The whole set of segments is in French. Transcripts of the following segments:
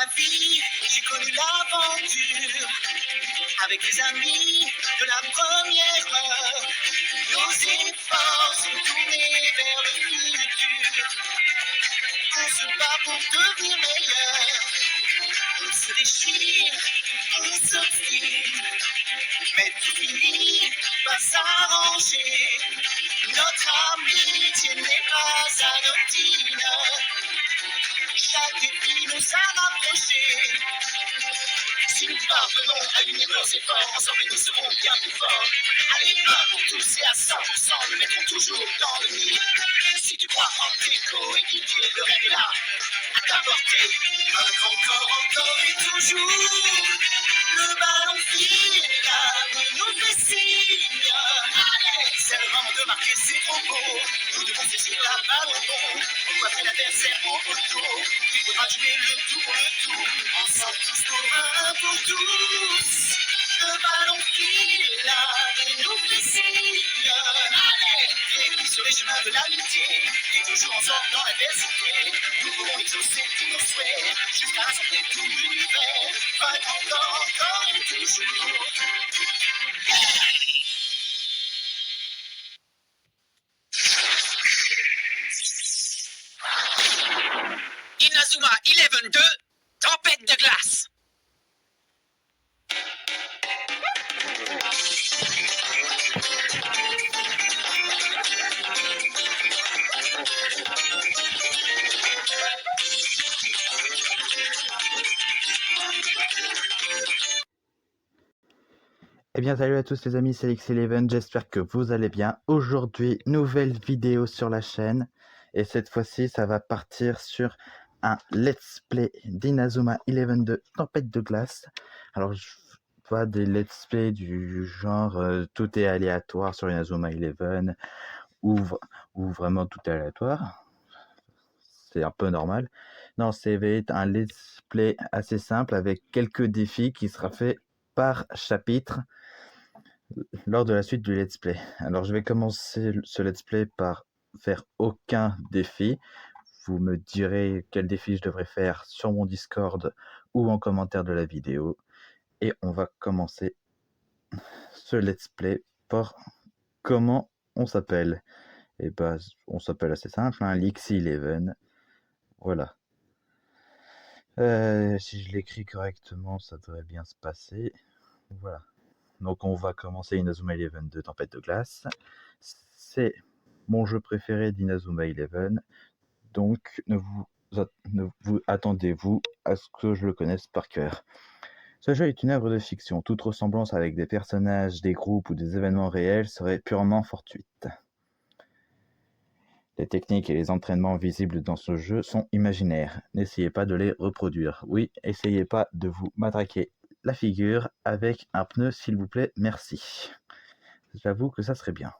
ma vie, j'ai connu l'aventure avec les amis de la première heure. Nos efforts sont tournés vers le futur. On se bat pour devenir meilleur. On se déchire, on s'obstine, mais tout finit par s'arranger. Notre amitié n'est pas anodine. Chaque défi nous a rapprochés. Si nous parvenons à unir nos efforts, ensemble nous serons bien plus forts. Allez, un pour tous et à 100%, nous mettrons toujours dans le mille. Si tu crois en tes coéquipiers, le rêve est là, à ta portée. Encore et toujours, le ballon file là, nous fait signe. Allez, c'est le moment de marquer, c'est trop beau. Nous devons saisir la balle au bon, pour coiffer l'adversaire au poteau. Il faudra jouer le tout pour le tout, ensemble tous pour un pour tous. Le ballon file là, nous fait signe. Allez, et sur les chemins de l'amitié, et toujours ensemble dans l'adversité. Nous pourrons exaucer tous nos souhaits, jusqu'à rassembler tout l'univers. Encore et toujours. Inazuma 11-2, tempête de glace. Eh bien salut à tous les amis, c'est Lix11, j'espère que vous allez bien. Aujourd'hui, nouvelle vidéo sur la chaîne. Et cette fois-ci, ça va partir sur un let's play d'Inazuma 11-2 Tempête de glace. Alors, pas des let's play du genre tout est aléatoire sur Inazuma 11 ou vraiment tout est aléatoire. C'est un peu normal. Non, c'est un let's play assez simple avec quelques défis qui sera fait par chapitre lors de la suite du let's play. Alors je vais commencer ce let's play par faire aucun défi. Vous me direz quel défi je devrais faire sur mon Discord ou en commentaire de la vidéo. Et on va commencer ce let's play par comment on s'appelle. Et bah on s'appelle assez simple, hein, Lix11. Voilà. Si je l'écris correctement, ça devrait bien se passer. Voilà. Donc on va commencer Inazuma 11 de Tempête de glace. C'est mon jeu préféré d'Inazuma 11. Donc ne vous attendez-vous à ce que je le connaisse par cœur. Ce jeu est une œuvre de fiction. Toute ressemblance avec des personnages, des groupes ou des événements réels serait purement fortuite. Les techniques et les entraînements visibles dans ce jeu sont imaginaires. N'essayez pas de les reproduire. Oui, essayez pas de vous matraquer la figure avec un pneu, s'il vous plaît, merci. J'avoue que ça serait bien.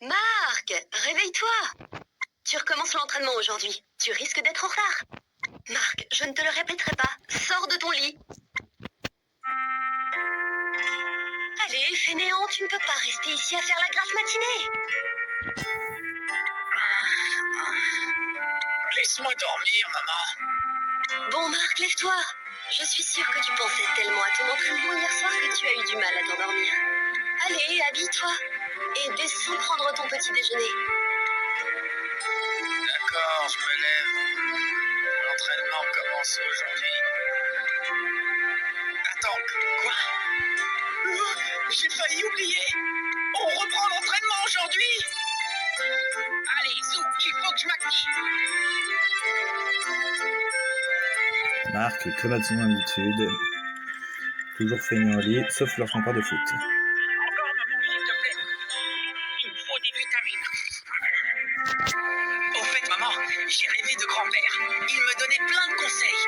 Marc, réveille-toi. Tu recommences l'entraînement aujourd'hui. Tu risques d'être en retard. Marc, je ne te le répéterai pas. Sors de ton lit. Allez, fainéant, tu ne peux pas rester ici à faire la grasse matinée. Laisse-moi dormir, maman. Bon, Marc, lève-toi. Je suis sûre que tu pensais tellement à ton entraînement hier soir que tu as eu du mal à t'endormir. Allez, habille-toi et descends prendre ton petit déjeuner. D'accord, je me lève. L'entraînement commence aujourd'hui. Attends, quoi? J'ai failli oublier. On reprend l'entraînement aujourd'hui. Allez, Zou, il faut que je m'active. Marc, comme à son habitude, toujours feignant au lit, sauf lorsqu'on parle de foot. Encore, maman, s'il te plaît. J'ai rêvé de grand-père. Il me donnait plein de conseils.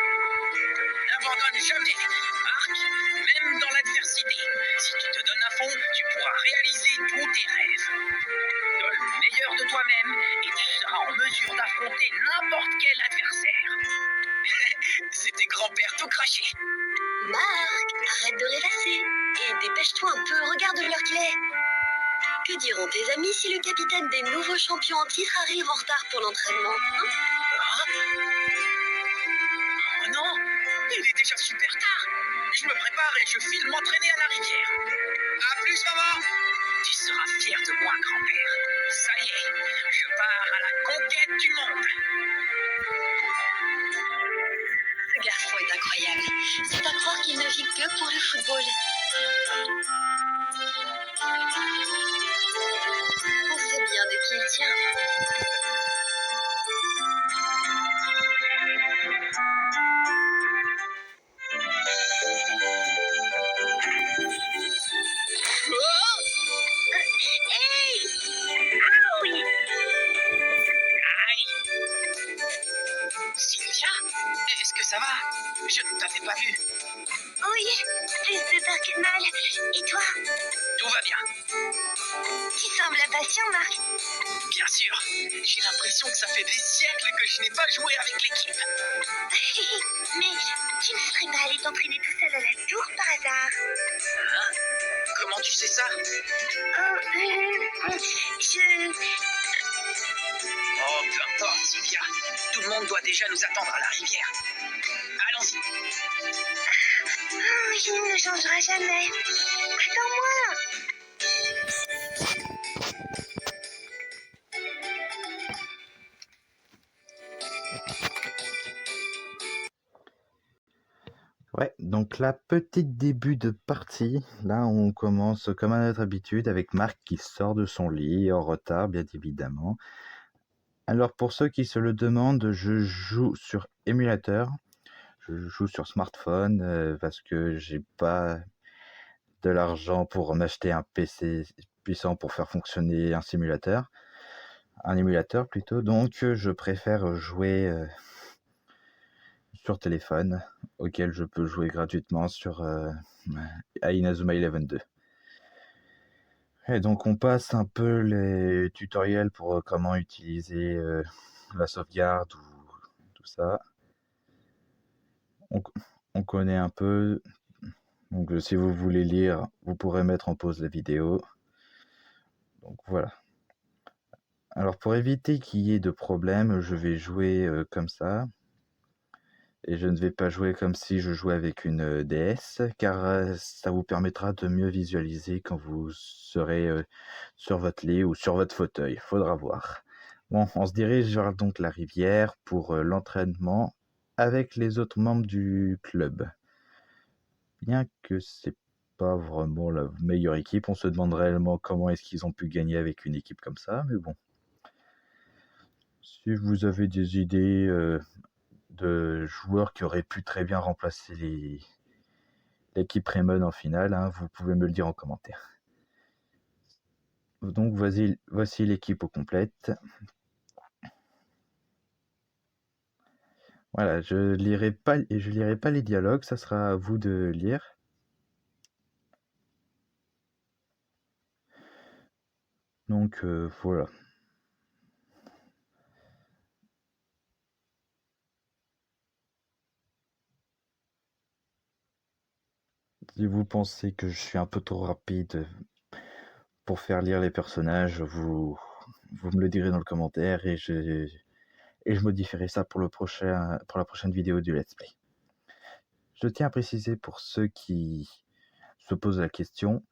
N'abandonne jamais, Marc, même dans l'adversité. Si tu te donnes à fond, tu pourras réaliser tous tes rêves. Donne le meilleur de toi-même et tu seras en mesure d'affronter n'importe quel adversaire. C'était grand-père tout craché. Marc, arrête de rêvasser. Et dépêche-toi un peu, regarde l'heure qu'il est. Que diront tes amis si le capitaine des nouveaux champions en titre arrive en retard pour l'entraînement, hein? Oh non, il est déjà super tard. Je me prépare et je file m'entraîner à la rivière. À plus, maman. Tu seras fier de moi, grand-père. Ça y est, je pars à la conquête du monde. Ce garçon est incroyable. C'est à croire qu'il ne vit que pour le football. On sait bien de qui il tient. Hey! Ah oui! Aïe. Sylvia, est-ce que ça va? Je ne t'avais pas vu. Oui, plus de peur que de mal. Et toi? Tout va bien. Tu sembles impatient, Marc. Bien sûr, j'ai l'impression que ça fait des siècles que je n'ai pas joué avec l'équipe. Mais tu ne serais pas allé t'entraîner tout seul à la tour par hasard? Hein? Comment tu sais ça? Oh, Oh, peu importe, Sylvia. Tout le monde doit déjà nous attendre à la rivière. Allons-y. Oh, il ne changera jamais. Attends-moi. Ouais, donc la petite début de partie, là on commence comme à notre habitude avec Marc qui sort de son lit, en retard bien évidemment. Alors pour ceux qui se le demandent, je joue sur émulateur, je joue sur smartphone parce que j'ai pas de l'argent pour m'acheter un PC puissant pour faire fonctionner un émulateur plutôt, donc je préfère jouer sur téléphone, auquel je peux jouer gratuitement à Inazuma Eleven 2. Et donc on passe un peu les tutoriels pour comment utiliser la sauvegarde ou tout ça. On connaît un peu, donc si vous voulez lire, vous pourrez mettre en pause la vidéo. Donc voilà. Alors pour éviter qu'il y ait de problème, je vais jouer comme ça. Et je ne vais pas jouer comme si je jouais avec une DS, car ça vous permettra de mieux visualiser quand vous serez sur votre lit ou sur votre fauteuil. Faudra voir. Bon, on se dirige vers donc la rivière pour l'entraînement avec les autres membres du club. Bien que c'est pas vraiment la meilleure équipe, on se demande réellement comment est-ce qu'ils ont pu gagner avec une équipe comme ça, mais bon. Si vous avez des idées de joueurs qui auraient pu très bien remplacer l'équipe Raymond en finale, hein, vous pouvez me le dire en commentaire. Donc voici l'équipe au complète. Voilà, je lirai pas les dialogues, ça sera à vous de lire. Donc voilà. Si vous pensez que je suis un peu trop rapide pour faire lire les personnages, vous me le direz dans le commentaire et je modifierai ça pour la prochaine vidéo du Let's Play. Je tiens à préciser pour ceux qui se posent la question,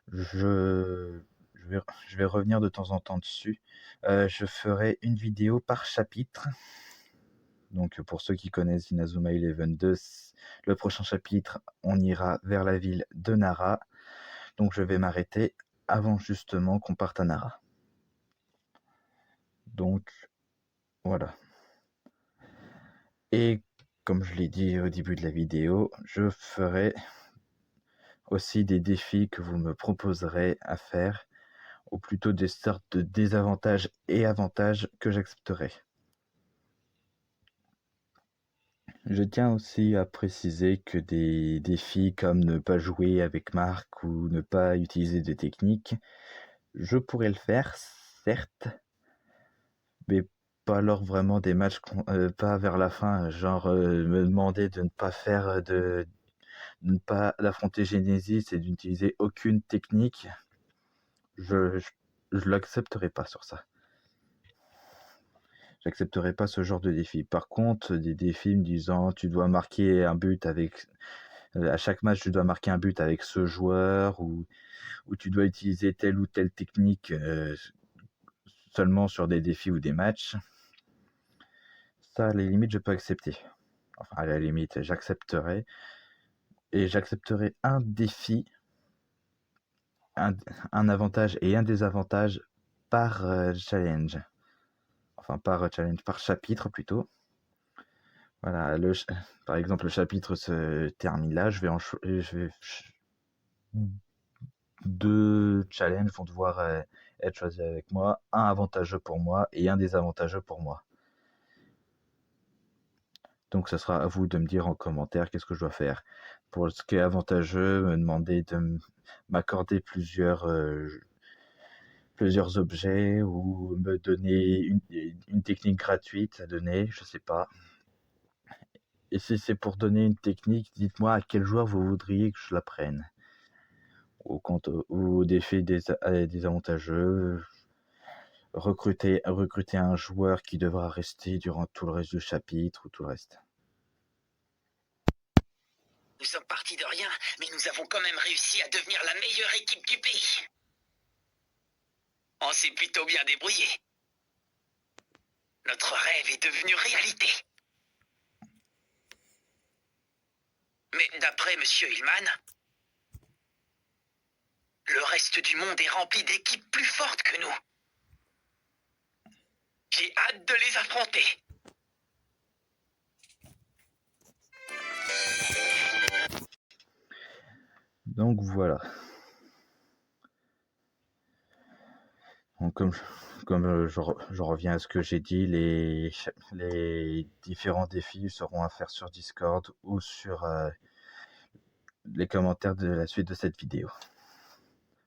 je vais revenir de temps en temps dessus. Je ferai une vidéo par chapitre. Donc pour ceux qui connaissent Inazuma Eleven 2, le prochain chapitre, on ira vers la ville de Nara. Donc je vais m'arrêter avant justement qu'on parte à Nara. Donc voilà. Et comme je l'ai dit au début de la vidéo, je ferai aussi des défis que vous me proposerez à faire, ou plutôt des sortes de désavantages et avantages que j'accepterai. Je tiens aussi à préciser que des défis comme ne pas jouer avec Marc ou ne pas utiliser des techniques, je pourrais le faire, certes, mais pas lors vraiment des matchs, pas vers la fin, genre me demander de ne pas faire de ne pas affronter Genesis et d'utiliser aucune technique, je l'accepterai pas sur ça. J'accepterai pas ce genre de défi. Par contre, des défis me disant tu dois marquer un but avec à chaque match tu dois marquer un but avec ce joueur ou tu dois utiliser telle ou telle technique seulement sur des défis ou des matchs. Ça, à la limite, je peux accepter. Enfin, à la limite, j'accepterai. Et j'accepterai un défi, un avantage et un désavantage par challenge. Enfin, par challenge, par chapitre plutôt. Voilà, par exemple, le chapitre se termine là. Deux challenges vont devoir être choisis avec moi. Un avantageux pour moi et un désavantageux pour moi. Donc, ce sera à vous de me dire en commentaire qu'est-ce que je dois faire. Pour ce qui est avantageux, me demander de m'accorder plusieurs objets ou me donner une technique gratuite à donner, je sais pas. Et si c'est pour donner une technique, dites-moi à quel joueur vous voudriez que je la prenne. Ou défi désavantageux, recruter un joueur qui devra rester durant tout le reste du chapitre ou tout le reste. Nous sommes partis de rien, mais nous avons quand même réussi à devenir la meilleure équipe du pays. On s'est plutôt bien débrouillé. Notre rêve est devenu réalité. Mais d'après Monsieur Hillman, le reste du monde est rempli d'équipes plus fortes que nous. J'ai hâte de les affronter. Donc voilà. Donc, comme je reviens à ce que j'ai dit, les différents défis seront à faire sur Discord ou sur les commentaires de la suite de cette vidéo.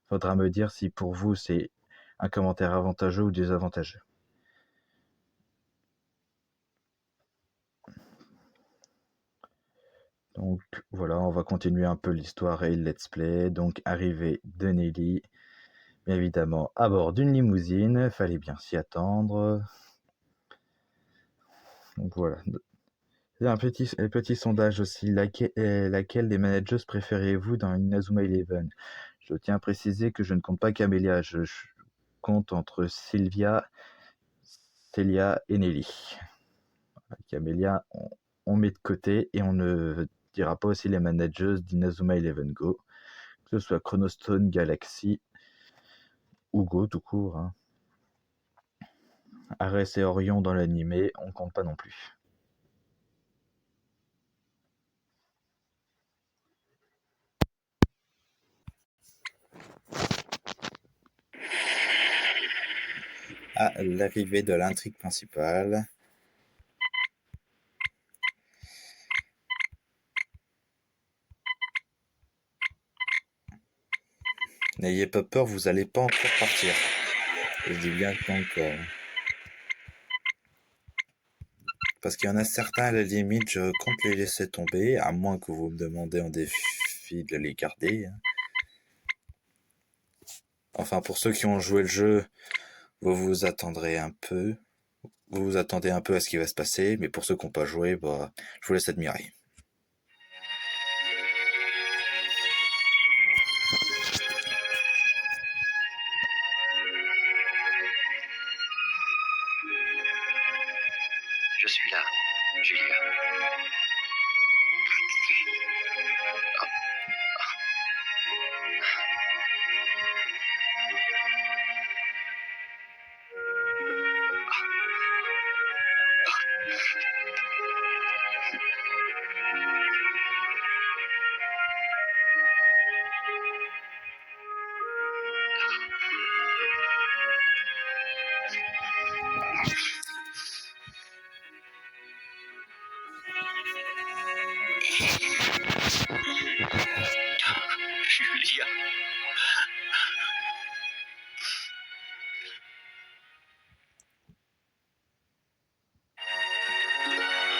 Faudra me dire si pour vous c'est un commentaire avantageux ou désavantageux. Donc voilà, on va continuer un peu l'histoire et le let's play. Donc arrivée de Nelly, bien évidemment à bord d'une limousine, fallait bien s'y attendre. Donc voilà. Un petit sondage aussi, laquelle des managers préférez-vous dans Inazuma Eleven? Je tiens à préciser que je ne compte pas Camélia, je compte entre Sylvia, Celia et Nelly. Camélia, on met de côté et on ne dira pas aussi les managers d'Inazuma Eleven Go, que ce soit Chronostone, Galaxy ou Go tout court. Hein. Ares et Orion dans l'animé, on compte pas non plus. À l'arrivée de l'intrigue principale. N'ayez pas peur, vous allez pas encore partir. Je dis bien pas encore. Parce qu'il y en a certains, à la limite, je compte les laisser tomber, à moins que vous me demandez en défi de les garder. Enfin, pour ceux qui ont joué le jeu, vous vous attendrez un peu. Vous vous attendez un peu à ce qui va se passer, mais pour ceux qui n'ont pas joué, bah, je vous laisse admirer. Je suis là, Julia. Julia.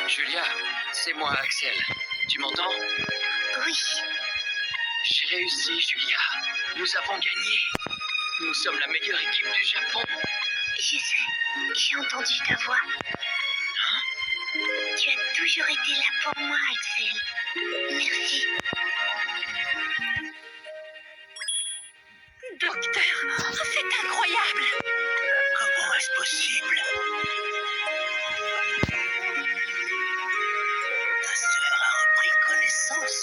Julia, c'est moi, Axel. Tu m'entends? Oui, J'ai réussi, Julia. Nous avons gagné. Nous sommes la meilleure équipe du Japon. je sais. J'ai entendu ta voix. Tu as toujours été là pour moi, Axel. Merci. Docteur, c'est incroyable. Comment est-ce possible? Ta sœur a repris connaissance.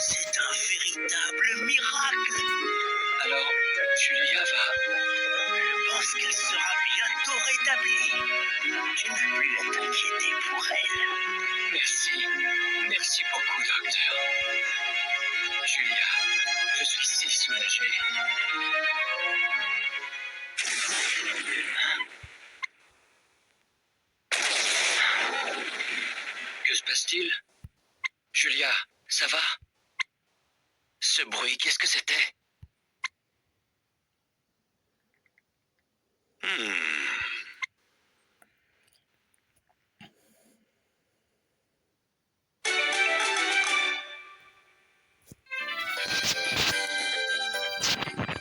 C'est un véritable miracle. Alors, Julia va... Je pense qu'elle sera bientôt rétablie. Tu n'as plus à t'inquiéter pour elle. Merci. Merci beaucoup, docteur. Julia, je suis si soulagé. Que se passe-t-il? Julia, ça va? Ce bruit, qu'est-ce que c'était?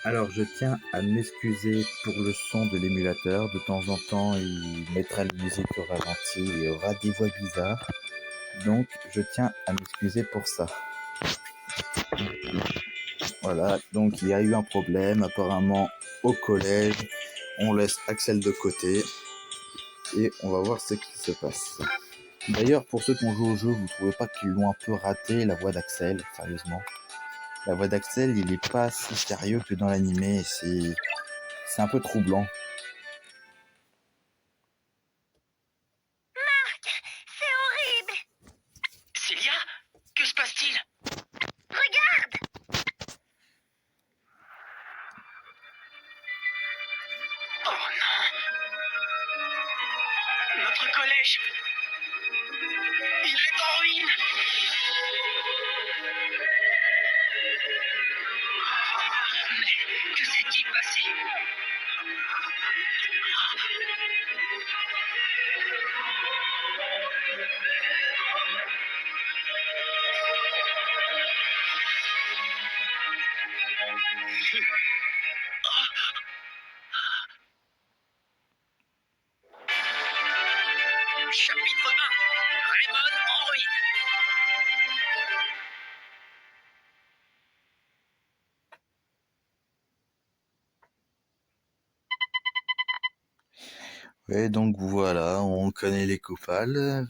Alors, je tiens à m'excuser pour le son de l'émulateur. De temps en temps, il mettra la musique au ralenti et il y aura des voix bizarres. Donc, je tiens à m'excuser pour ça. Voilà, donc il y a eu un problème apparemment au collège. On laisse Axel de côté et on va voir ce qui se passe. D'ailleurs, pour ceux qui ont joué au jeu, vous trouvez pas qu'ils l'ont un peu raté, la voix d'Axel, sérieusement? La voix d'Axel, il est pas si sérieux que dans l'animé, c'est un peu troublant. C'est horrible. Célia, que se passe-t-il? Regarde. Oh non! Notre collège! Il est en ruine! Mais que s'est-il passé? Chapitre 1. Raymond en ruine. Et donc voilà, on connaît les coupables. Hein.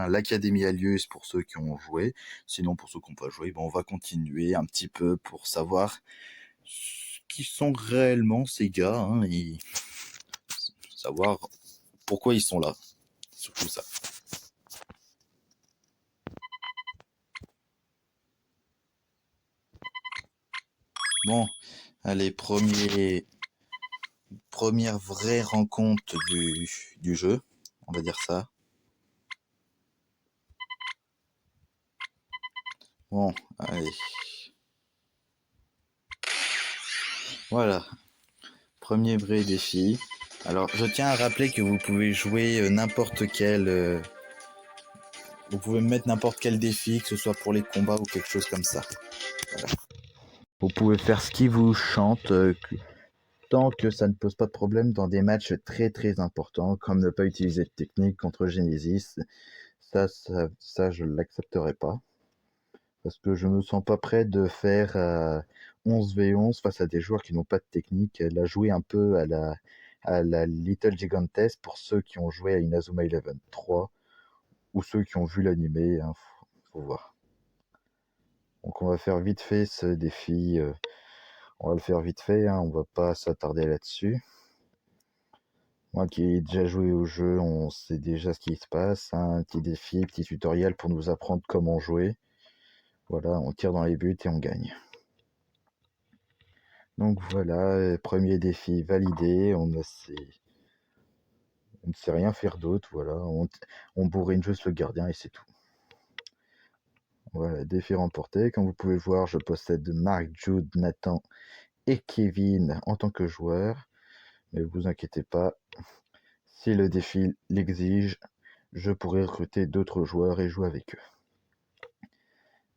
L'Académie Alius pour ceux qui ont joué. Sinon, pour ceux qui n'ont pas joué, on va continuer un petit peu pour savoir qui sont réellement ces gars, hein, et savoir pourquoi ils sont là. Surtout ça. Bon, allez, première vraie rencontre du jeu, on va dire ça. Bon, allez. Voilà, premier vrai défi. Alors, je tiens à rappeler que vous pouvez jouer n'importe quel... vous pouvez mettre n'importe quel défi, que ce soit pour les combats ou quelque chose comme ça. Voilà. Vous pouvez faire ce qui vous chante, tant que ça ne pose pas de problème dans des matchs très très importants, comme ne pas utiliser de technique contre Genesis. Ça je ne l'accepterai pas. Parce que je me sens pas prêt de faire 11v11 face à des joueurs qui n'ont pas de technique. La jouer un peu à la Little Gigantes pour ceux qui ont joué à Inazuma Eleven 3 ou ceux qui ont vu l'animé, hein, faut voir. Donc on va faire vite fait ce défi. On va le faire vite fait, hein, on va pas s'attarder là-dessus. Moi qui ai déjà joué au jeu, on sait déjà ce qui se passe. Hein, un petit défi, petit tutoriel pour nous apprendre comment jouer. Voilà, on tire dans les buts et on gagne. Donc voilà, premier défi validé, on ne sait rien faire d'autre, voilà, on bourrine juste le gardien et c'est tout. Voilà, défi remporté. Comme vous pouvez le voir, je possède Marc, Jude, Nathan et Kevin en tant que joueurs. Mais vous inquiétez pas, si le défi l'exige, je pourrai recruter d'autres joueurs et jouer avec eux.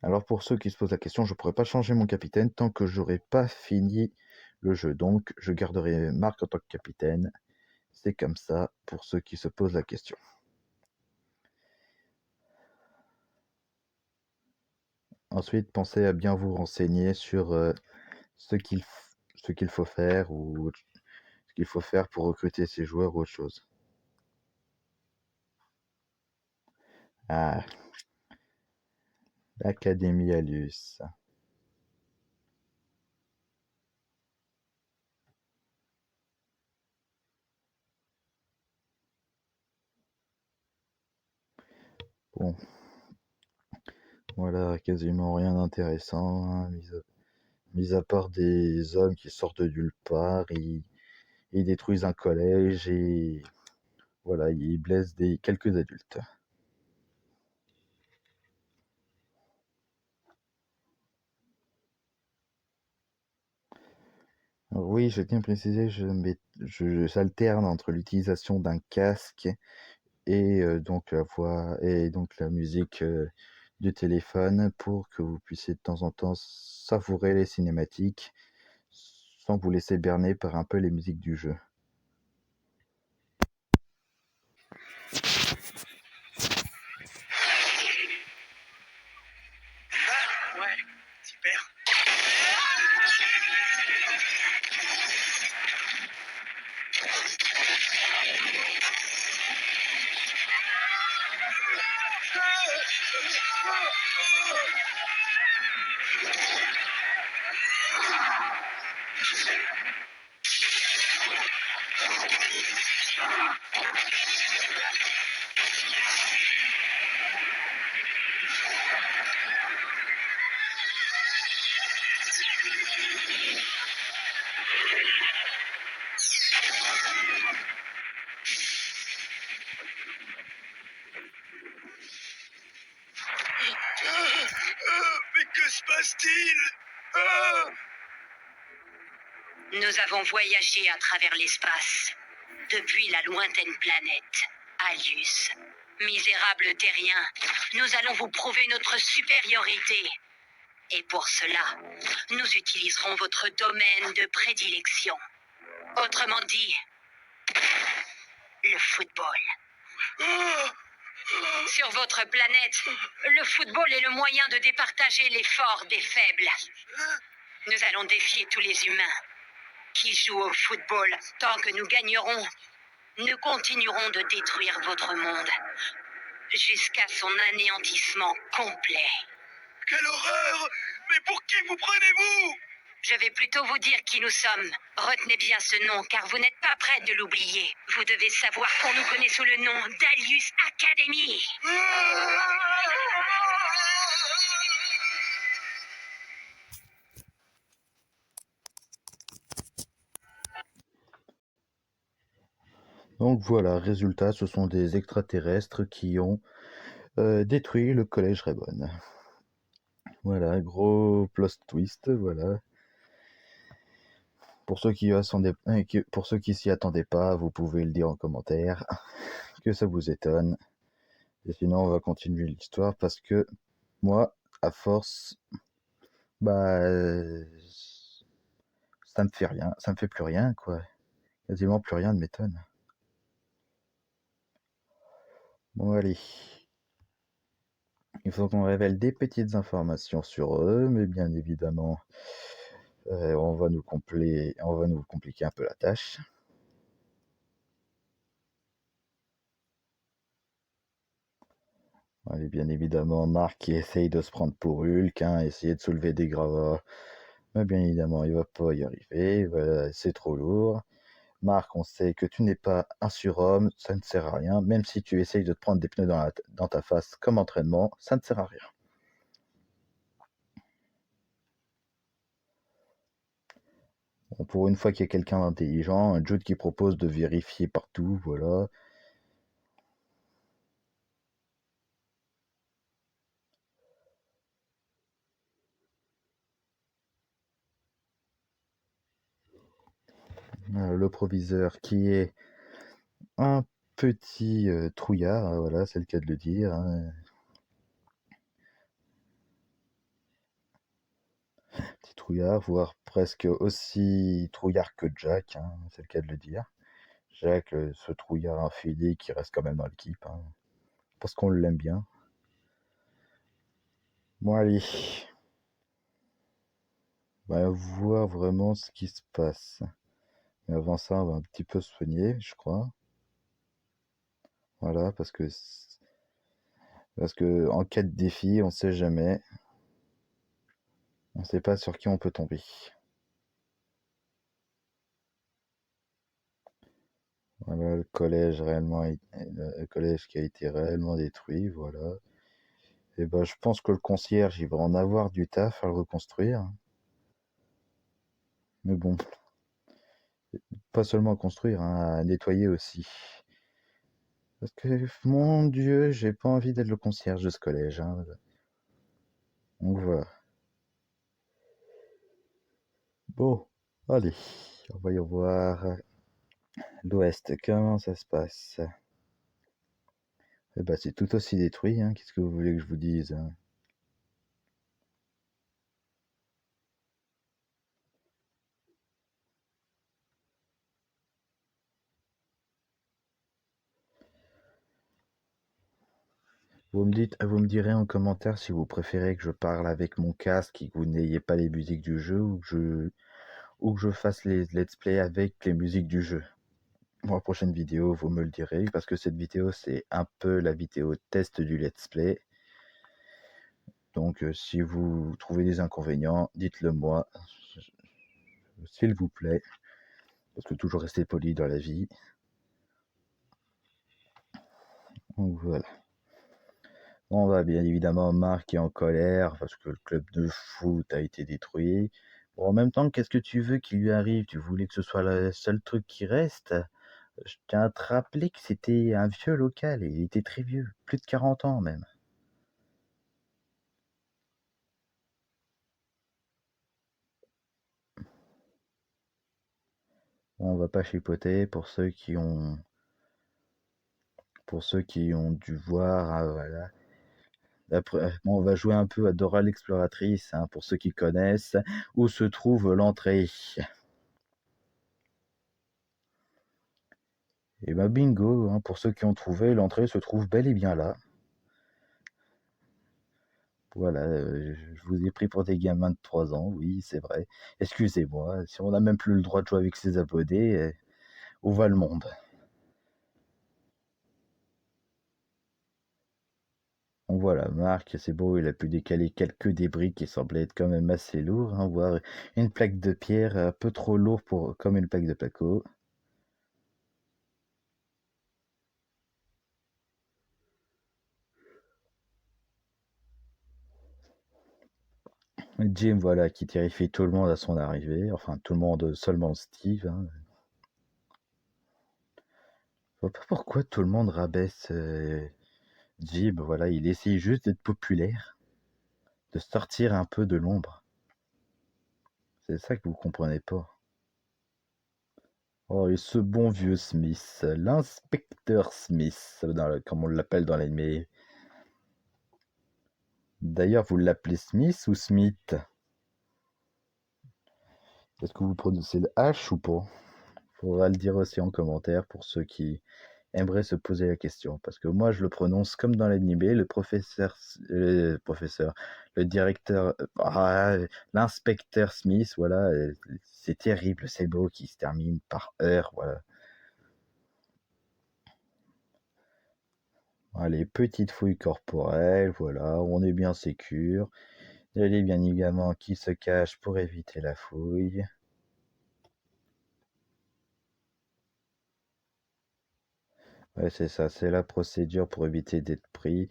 Alors pour ceux qui se posent la question, je ne pourrai pas changer mon capitaine tant que j'aurai pas fini le jeu. Donc je garderai Marc en tant que capitaine. C'est comme ça pour ceux qui se posent la question. Ensuite, pensez à bien vous renseigner sur ce qu'il faut faire ou ce qu'il faut faire pour recruter ces joueurs ou autre chose. Ah, l'Académie Alus. Bon, voilà, quasiment rien d'intéressant, hein, mis à part des hommes qui sortent de nulle part, ils détruisent un collège et voilà, ils blessent quelques adultes. Alors oui, je tiens à préciser, j'alterne entre l'utilisation d'un casque et donc la voix et donc la musique du téléphone pour que vous puissiez de temps en temps savourer les cinématiques sans vous laisser berner par un peu les musiques du jeu. Ouais, super. Mais que se passe-t-il? Nous avons voyagé à travers l'espace, depuis la lointaine planète, Alius. Misérables terriens, nous allons vous prouver notre supériorité. Et pour cela, nous utiliserons votre domaine de prédilection. Autrement dit, le football. Sur votre planète, le football est le moyen de départager les forts des faibles. Nous allons défier tous les humains qui jouent au football. Tant que nous gagnerons, nous continuerons de détruire votre monde jusqu'à son anéantissement complet. Quelle horreur! Mais pour qui vous prenez-vous? Je vais plutôt vous dire qui nous sommes. Retenez bien ce nom, car vous n'êtes pas prêts de l'oublier. Vous devez savoir qu'on nous connaît sous le nom d'Alius Academy. Donc voilà, résultat, ce sont des extraterrestres qui ont détruit le collège Raybon. Voilà, gros plot twist, voilà. Pour ceux qui s'y attendaient pas, vous pouvez le dire en commentaire, que ça vous étonne. Et sinon, on va continuer l'histoire parce que moi, à force, bah, ça me fait rien, ça me fait plus rien, quoi. Quasiment plus rien ne m'étonne. Bon, allez. Il faut qu'on révèle des petites informations sur eux, mais bien évidemment, on va nous compliquer un peu la tâche. Allez, bien évidemment, Marc qui essaye de se prendre pour Hulk, essayer de soulever des gravats. Mais bien évidemment, il va pas y arriver, c'est trop lourd. Marc, on sait que tu n'es pas un surhomme, ça ne sert à rien. Même si tu essayes de te prendre des pneus dans ta face comme entraînement, ça ne sert à rien. Bon, pour une fois qu'il y a quelqu'un d'intelligent, un Jude qui propose de vérifier partout, voilà. Le proviseur qui est un petit trouillard, voilà, c'est le cas de le dire, hein. Petit trouillard, voire presque aussi trouillard que Jack, hein, c'est le cas de le dire. Jack, ce trouillard infidèle qui reste quand même dans l'équipe, hein, parce qu'on l'aime bien. Bon allez, on va voir vraiment ce qui se passe. Mais avant ça, on va un petit peu se soigner, je crois. Voilà, parce que en cas de défi, on sait jamais. On sait pas sur qui on peut tomber. Voilà le collège le collège qui a été réellement détruit, voilà. Et ben je pense que le concierge, il va en avoir du taf à le reconstruire. Mais bon, pas seulement à construire, hein, à nettoyer aussi. Parce que mon Dieu, j'ai pas envie d'être le concierge de ce collège, hein. Donc voilà. Bon, allez, on va y voir l'ouest, comment ça se passe? Eh ben, c'est tout aussi détruit, hein. Qu'est-ce que vous voulez que je vous dise, hein? Vous me direz en commentaire si vous préférez que je parle avec mon casque et que vous n'ayez pas les musiques du jeu ou que je fasse les let's play avec les musiques du jeu. Pour la prochaine vidéo, vous me le direz, parce que cette vidéo, c'est un peu la vidéo test du let's play. Donc, si vous trouvez des inconvénients, dites-le moi, s'il vous plaît, parce que toujours rester poli dans la vie. Donc voilà. On va bien évidemment Marc est en colère parce que le club de foot a été détruit. Bon, en même temps, qu'est-ce que tu veux qu'il lui arrive? Tu voulais que ce soit le seul truc qui reste? Je tiens à te rappeler que c'était un vieux local et il était très vieux, plus de 40 ans même. Bon, on va pas chipoter pour ceux qui ont dû voir, voilà. Après, bon, on va jouer un peu à Dora l'exploratrice, hein, pour ceux qui connaissent, où se trouve l'entrée. Et bah bingo, hein, pour ceux qui ont trouvé, l'entrée se trouve bel et bien là. Voilà, je vous ai pris pour des gamins de 3 ans, oui, c'est vrai. Excusez-moi, si on n'a même plus le droit de jouer avec ses abonnés, où va le monde? Donc voilà, Marc, c'est beau, il a pu décaler quelques débris qui semblaient être quand même assez lourds, hein, voire une plaque de pierre un peu trop lourde comme une plaque de placo. Jim, voilà, qui terrifie tout le monde à son arrivée, enfin tout le monde, seulement Steve, hein. Je vois pas pourquoi tout le monde rabaisse Jim, voilà, il essaye juste d'être populaire, de sortir un peu de l'ombre. C'est ça que vous comprenez pas. Oh, et ce bon vieux Smith, l'inspecteur Smith, comme on l'appelle dans l'anime. D'ailleurs, vous l'appelez Smith ou Smith? Est-ce que vous prononcez le H ou pas? Faudra le dire aussi en commentaire pour ceux qui aimeraient se poser la question. Parce que moi, je le prononce comme dans l'anime, le directeur, l'inspecteur Smith, voilà, c'est terrible, c'est beau qui se termine par heure, voilà. Allez, petite fouille corporelle, voilà, on est bien sécure. Il est bien évidemment qui se cache pour éviter la fouille. Ouais, c'est ça, c'est la procédure pour éviter d'être pris.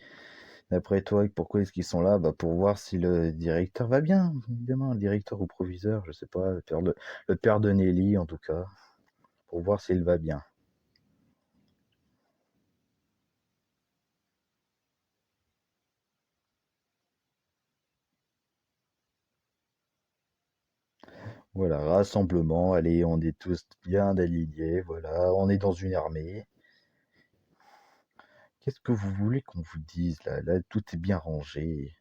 D'après toi, pourquoi est-ce qu'ils sont là? Bah, pour voir si le directeur va bien, évidemment, le directeur ou proviseur, je sais pas, le père de Nelly en tout cas, pour voir s'il va bien. Voilà, rassemblement, allez, on est tous bien alignés, voilà, on est dans une armée. Qu'est-ce que vous voulez qu'on vous dise là? Là, tout est bien rangé.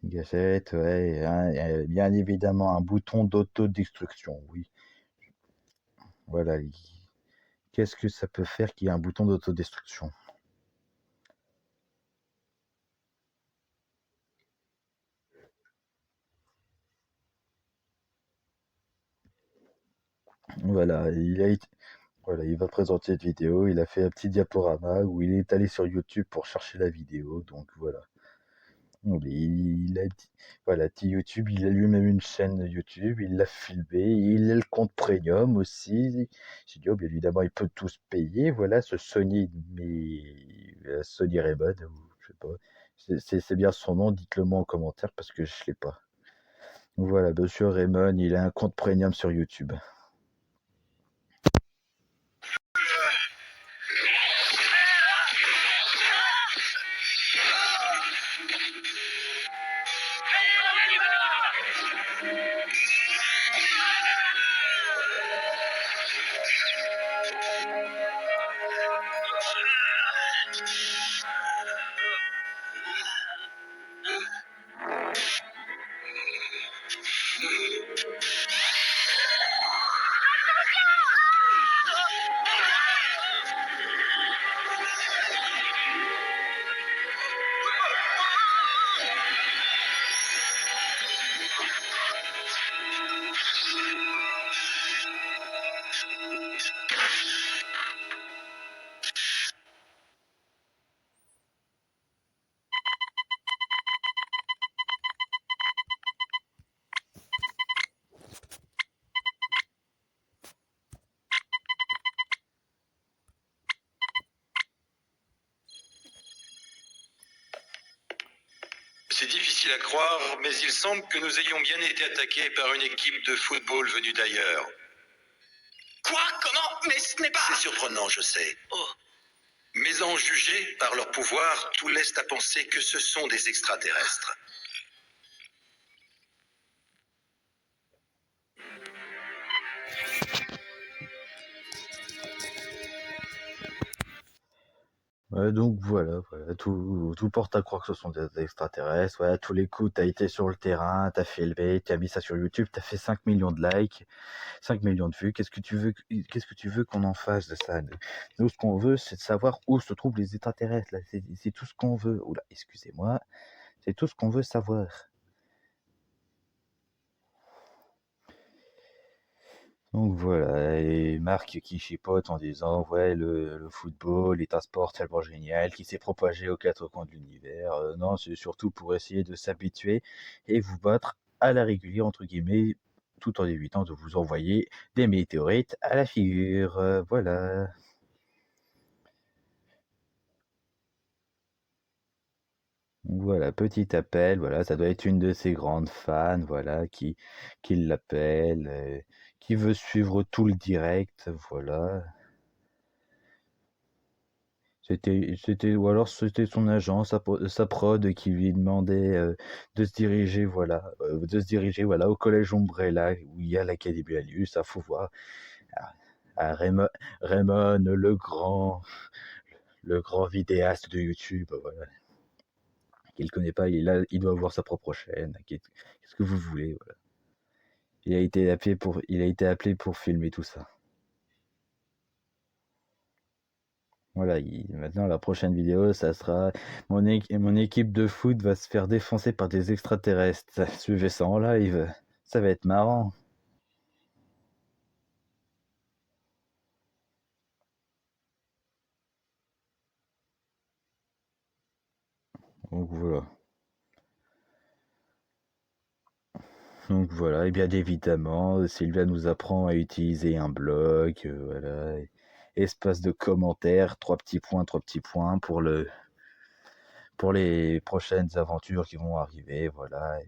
Une gâchette, ouais, bien évidemment un bouton d'autodestruction, oui. Voilà, qu'est-ce que ça peut faire qu'il y ait un bouton d'autodestruction? Voilà, voilà, il va présenter une vidéo, il a fait un petit diaporama où il est allé sur YouTube pour chercher la vidéo, donc voilà. Il a dit, voilà, dit YouTube, il a lui-même une chaîne YouTube, il l'a filmé, il a le compte premium aussi. J'ai dit, oh, bien évidemment, il peut tous payer. Voilà, ce Sony, mais Sony Raymond, ou je sais pas, c'est bien son nom, dites-le moi en commentaire parce que je l'ai pas. Voilà, Monsieur Raymond, il a un compte premium sur YouTube. C'est difficile à croire, mais il semble que nous ayons bien été attaqués par une équipe de football venue d'ailleurs. Quoi? Comment? Mais ce n'est pas... C'est surprenant, je sais. Oh. Mais en juger par leur pouvoir, tout laisse à penser que ce sont des extraterrestres. Ouais, donc voilà, tout porte à croire que ce sont des extraterrestres. Voilà, tous les coups, t'as été sur le terrain, t'as filmé, t'as mis ça sur YouTube, t'as fait 5 millions de likes, 5 millions de vues. Qu'est-ce que tu veux qu'on en fasse de ça? Nous, ce qu'on veut, c'est de savoir où se trouvent les extraterrestres. Là, c'est tout ce qu'on veut. Oula, excusez-moi, c'est tout ce qu'on veut savoir. Donc voilà, et Marc qui chipote en disant ouais le football est un sport tellement génial qui s'est propagé aux quatre coins de l'univers. Non, c'est surtout pour essayer de s'habituer et vous battre à la régulière entre guillemets, tout en évitant de vous envoyer des météorites à la figure. Voilà. Voilà, petit appel, voilà, ça doit être une de ses grandes fans, voilà, qui l'appelle, qui veut suivre tout le direct, voilà. Ou alors c'était son agent, sa prod qui lui demandait de se diriger, voilà, au collège Umbrella où il y a l'Académie Alius, ça faut voir. Ah, Raymond, le grand vidéaste de YouTube, voilà, qu'il connaît pas, il doit avoir sa propre chaîne. Qu'est-ce que vous voulez, voilà. Il a été appelé pour filmer tout ça. Voilà, maintenant la prochaine vidéo, ça sera mon équipe de foot va se faire défoncer par des extraterrestres. Suivez ça en live, ça va être marrant. Donc voilà. Donc voilà, et bien évidemment, Sylvia nous apprend à utiliser un blog, voilà, espace de commentaires, trois petits points pour les prochaines aventures qui vont arriver, voilà,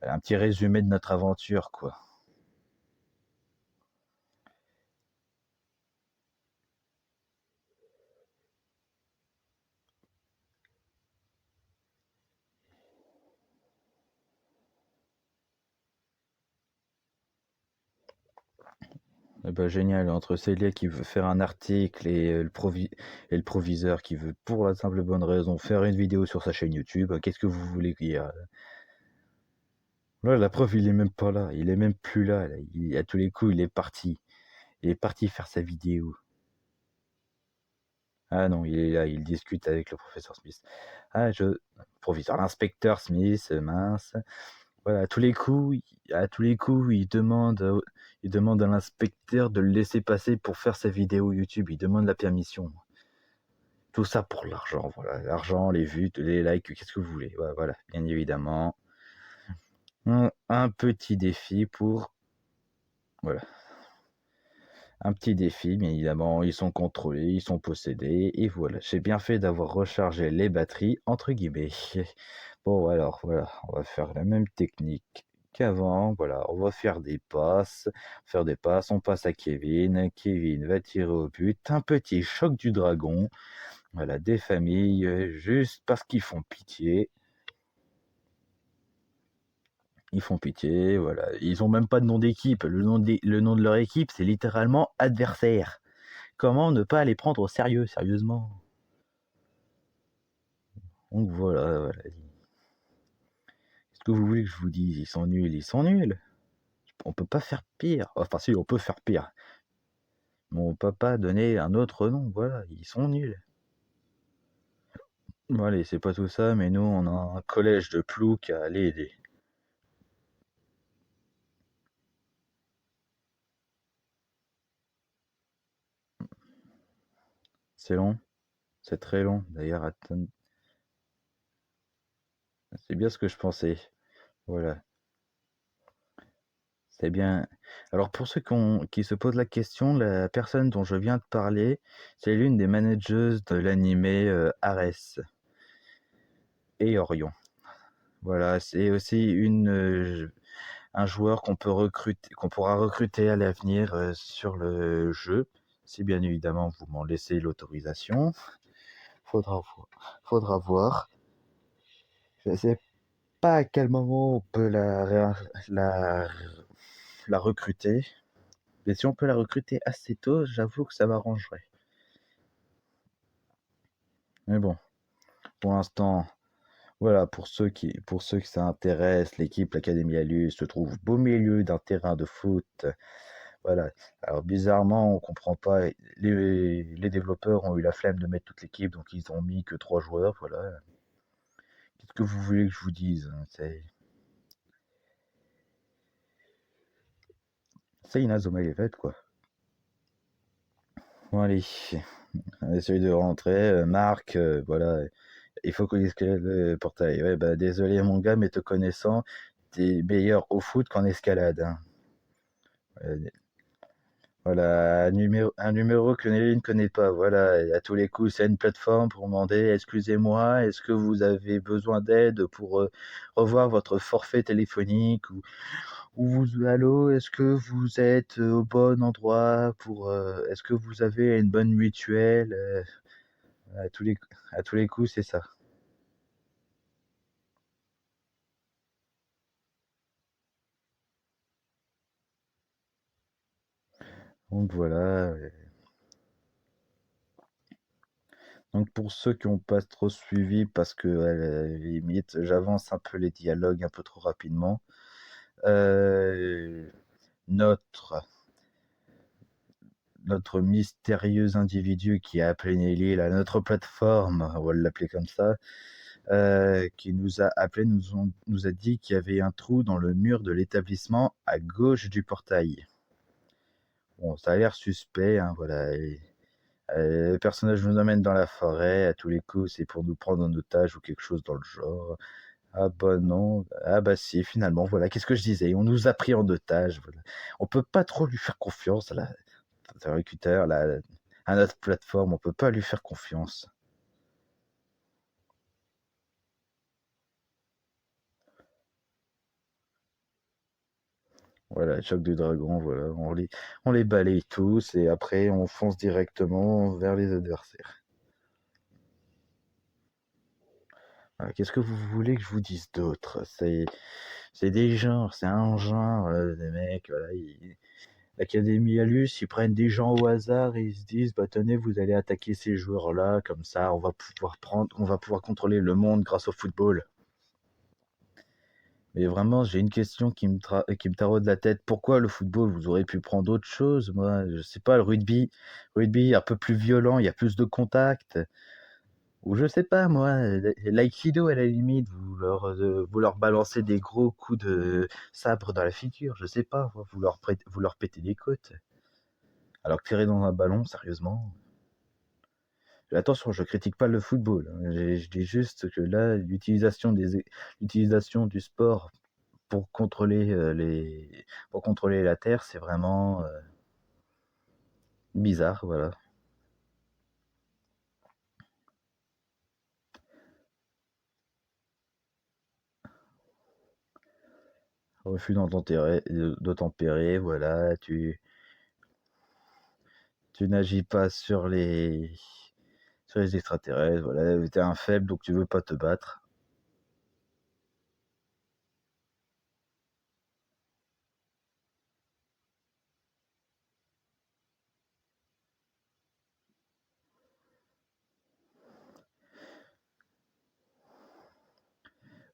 un petit résumé de notre aventure, quoi. Eh ben, génial, entre Célia qui veut faire un article et le proviseur qui veut, pour la simple bonne raison, faire une vidéo sur sa chaîne YouTube, qu'est-ce que vous voulez qu'il y a? Là, la preuve, il est même pas là, il est même plus là, à tous les coups, il est parti. Il est parti faire sa vidéo. Ah non, il est là, il discute avec le professeur Smith. Ah, proviseur, l'inspecteur Smith, mince. Voilà, à tous les coups, il demande à l'inspecteur de le laisser passer pour faire sa vidéo YouTube. Il demande la permission. Tout ça pour l'argent, voilà. L'argent, les vues, les likes, qu'est-ce que vous voulez. Ouais, voilà, bien évidemment. Un petit défi pour... Voilà. Un petit défi, bien évidemment. Ils sont contrôlés, ils sont possédés. Et voilà, j'ai bien fait d'avoir rechargé les batteries, entre guillemets. Bon, alors, voilà, on va faire la même technique qu'avant. Voilà, on va faire des passes. On passe à Kevin. Kevin va tirer au but. Un petit choc du dragon. Voilà, des familles, juste parce qu'ils font pitié. Ils font pitié, voilà. Ils ont même pas de nom d'équipe. Le nom de leur équipe, c'est littéralement adversaire. Comment ne pas les prendre au sérieux, sérieusement? Donc voilà. Qu'est-ce que vous voulez que je vous dise? Ils sont nuls. On peut pas faire pire. Enfin si, on peut faire pire. Mon papa a donné un autre nom, voilà, ils sont nuls. Bon allez, c'est pas tout ça, mais nous on a un collège de ploucs à aller aider. C'est long, c'est très long. D'ailleurs, c'est bien ce que je pensais. Voilà, c'est bien. Alors pour ceux qui se posent la question, la personne dont je viens de parler, c'est l'une des manageuses de l'animé Ares et Orion. Voilà, c'est aussi un joueur qu'on pourra recruter à l'avenir sur le jeu, si bien évidemment vous m'en laissez l'autorisation. Faudra voir. Je ne sais pas à quel moment on peut la, la recruter. Mais si on peut la recruter assez tôt, j'avoue que ça m'arrangerait. Mais bon, pour l'instant, voilà, pour ceux qui s'intéressent, l'équipe l'Académie Alus se trouve au beau milieu d'un terrain de foot. Voilà. Alors bizarrement, on comprend pas. Les développeurs ont eu la flemme de mettre toute l'équipe, donc ils ont mis que 3 joueurs. Voilà. Qu'est-ce que vous voulez que je vous dise? C'est Inazuma Eleven, quoi. Bon allez, on essaye de rentrer. Marc, voilà, il faut qu'on escalade le portail. Ouais, bah désolé mon gars, mais te connaissant, t'es meilleur au foot qu'en escalade, hein. Voilà, un numéro que Nelly ne connaît pas. Voilà, et à tous les coups, c'est une plateforme pour demander, excusez-moi, est-ce que vous avez besoin d'aide pour revoir votre forfait téléphonique allô, est-ce que vous êtes au bon endroit est-ce que vous avez une bonne mutuelle? À tous les, à tous les coups, c'est ça. Donc voilà. Donc pour ceux qui n'ont pas trop suivi, parce que à la limite, j'avance un peu les dialogues un peu trop rapidement. Euh, notre, notre mystérieux individu qui a appelé Nelly, là, notre plateforme, on va l'appeler comme ça, qui nous a appelé, nous a dit qu'il y avait un trou dans le mur de l'établissement à gauche du portail. Bon, ça a l'air suspect, hein, voilà. Le personnage nous emmène dans la forêt, à tous les coups, c'est pour nous prendre en otage ou quelque chose dans le genre. Ah bah non, ah bah si, finalement, voilà, qu'est-ce que je disais? On nous a pris en otage, voilà. On peut pas trop lui faire confiance, là, l'interlocuteur, là, à notre plateforme, on peut pas lui faire confiance. Voilà, choc du dragon, voilà, on les balaye tous et après on fonce directement vers les adversaires. Voilà, qu'est-ce que vous voulez que je vous dise d'autre? C'est des genres, c'est un genre, des mecs, voilà, l'Académie Alus, ils prennent des gens au hasard et ils se disent, bah tenez, vous allez attaquer ces joueurs-là, comme ça, on va pouvoir contrôler le monde grâce au football. Mais vraiment, j'ai une question qui me taraude la tête. Pourquoi le football? Vous aurez pu prendre autre chose. Moi, je sais pas, le rugby un peu plus violent, il y a plus de contact. Ou je sais pas, moi, l'aïkido à la limite, vous leur balancez des gros coups de sabre dans la figure, je sais pas, vous leur pétez des côtes. Alors que tirer dans un ballon, sérieusement. Attention, je critique pas le football, hein. Je dis juste que là, l'utilisation du sport pour contrôler pour contrôler la Terre, c'est vraiment bizarre, voilà. Refus d'obtempérer, voilà, tu n'agis pas sur les extraterrestres, voilà, t'es un faible donc tu veux pas te battre.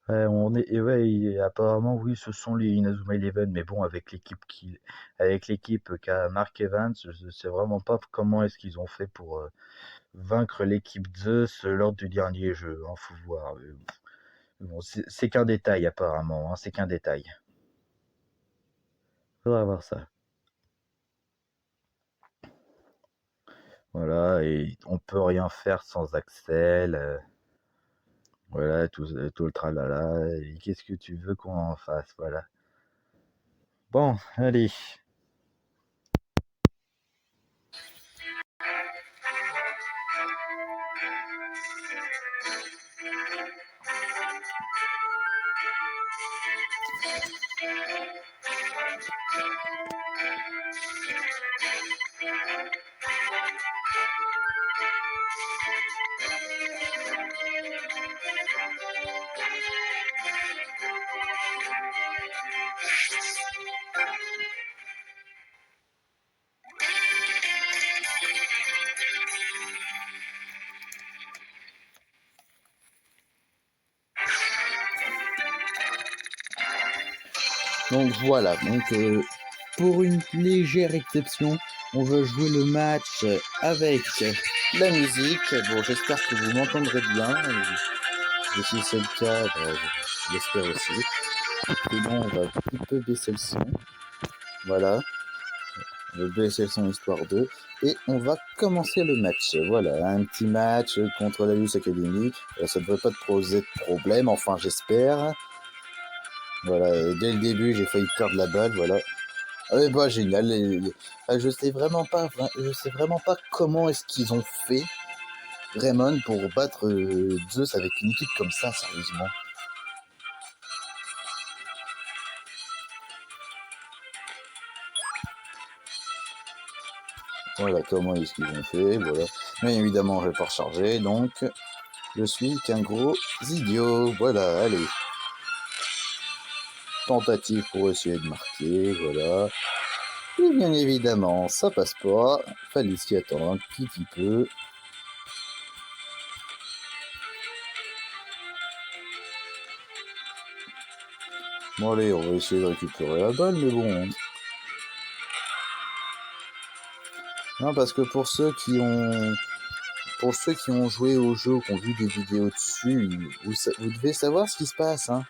Ouais, apparemment oui, ce sont les Inazuma Eleven, mais bon, avec l'équipe qu'a Mark Evans, je sais vraiment pas comment est-ce qu'ils ont fait pour vaincre l'équipe Zeus lors du dernier jeu, hein, faut voir. Bon, c'est qu'un détail apparemment, hein, c'est qu'un détail. Faudra voir ça. Voilà, et on peut rien faire sans Axel. Voilà, tout le tralala. Et qu'est-ce que tu veux qu'on en fasse? Voilà. Bon, allez. Donc voilà, pour une légère exception, on va jouer le match avec la musique. Bon, j'espère que vous m'entendrez bien. Et si c'est le cas, j'espère aussi. Sinon, on va un petit peu baisser le son. Voilà, on va baisser le son histoire 2. Et on va commencer le match. Voilà, un petit match contre la Luz Academy. Ça ne devrait pas te poser de problème, enfin j'espère. Voilà, et dès le début, j'ai failli perdre la balle, voilà. Ah ouais, bah génial. Je sais vraiment pas comment est-ce qu'ils ont fait Raymond pour battre Zeus avec une équipe comme ça, sérieusement. Voilà comment est-ce qu'ils ont fait, voilà. Mais évidemment, je vais pas recharger, donc je suis qu'un gros idiot. Voilà, allez. Tentative pour essayer de marquer, voilà. Et bien évidemment, ça passe pas. Fallait s'y attendre un petit peu. Bon allez, on va essayer de récupérer la balle, mais bon. Non, parce que pour ceux qui ont joué au jeu ou qui ont vu des vidéos dessus, vous devez savoir ce qui se passe, hein.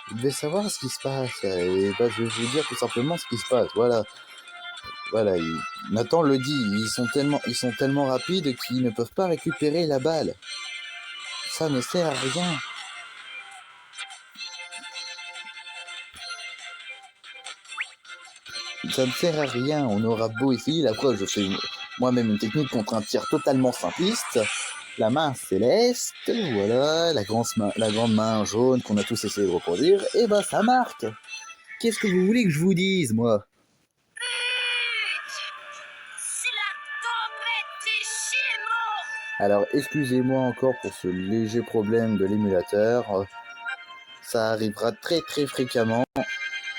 Vous devez savoir ce qui se passe. Et bah, je vais vous dire tout simplement ce qui se passe. Voilà. Voilà. Nathan le dit, ils sont tellement rapides qu'ils ne peuvent pas récupérer la balle. Ça ne sert à rien. Ça ne sert à rien. On aura beau essayer. La preuve, je fais moi-même une technique contre un tir totalement simpliste. La main céleste, voilà, la grande main jaune qu'on a tous essayé de reproduire, et bah ça marque. Qu'est-ce que vous voulez que je vous dise, moi? C'est la tempête des Gémeaux! Alors, excusez-moi encore pour ce léger problème de l'émulateur. Ça arrivera très très fréquemment.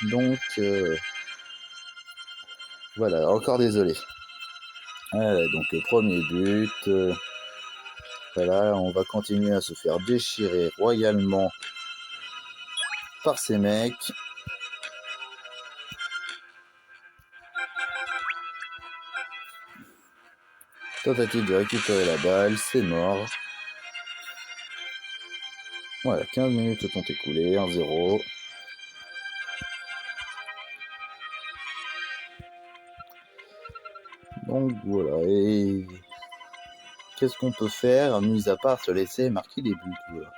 Donc, Voilà, encore désolé. Donc premier but. Voilà, on va continuer à se faire déchirer royalement par ces mecs. Tentative de récupérer la balle, c'est mort. Voilà, 15 minutes se sont écoulées, 1-0. Donc voilà, et qu'est-ce qu'on peut faire, mis à part se laisser marquer les buts, voilà.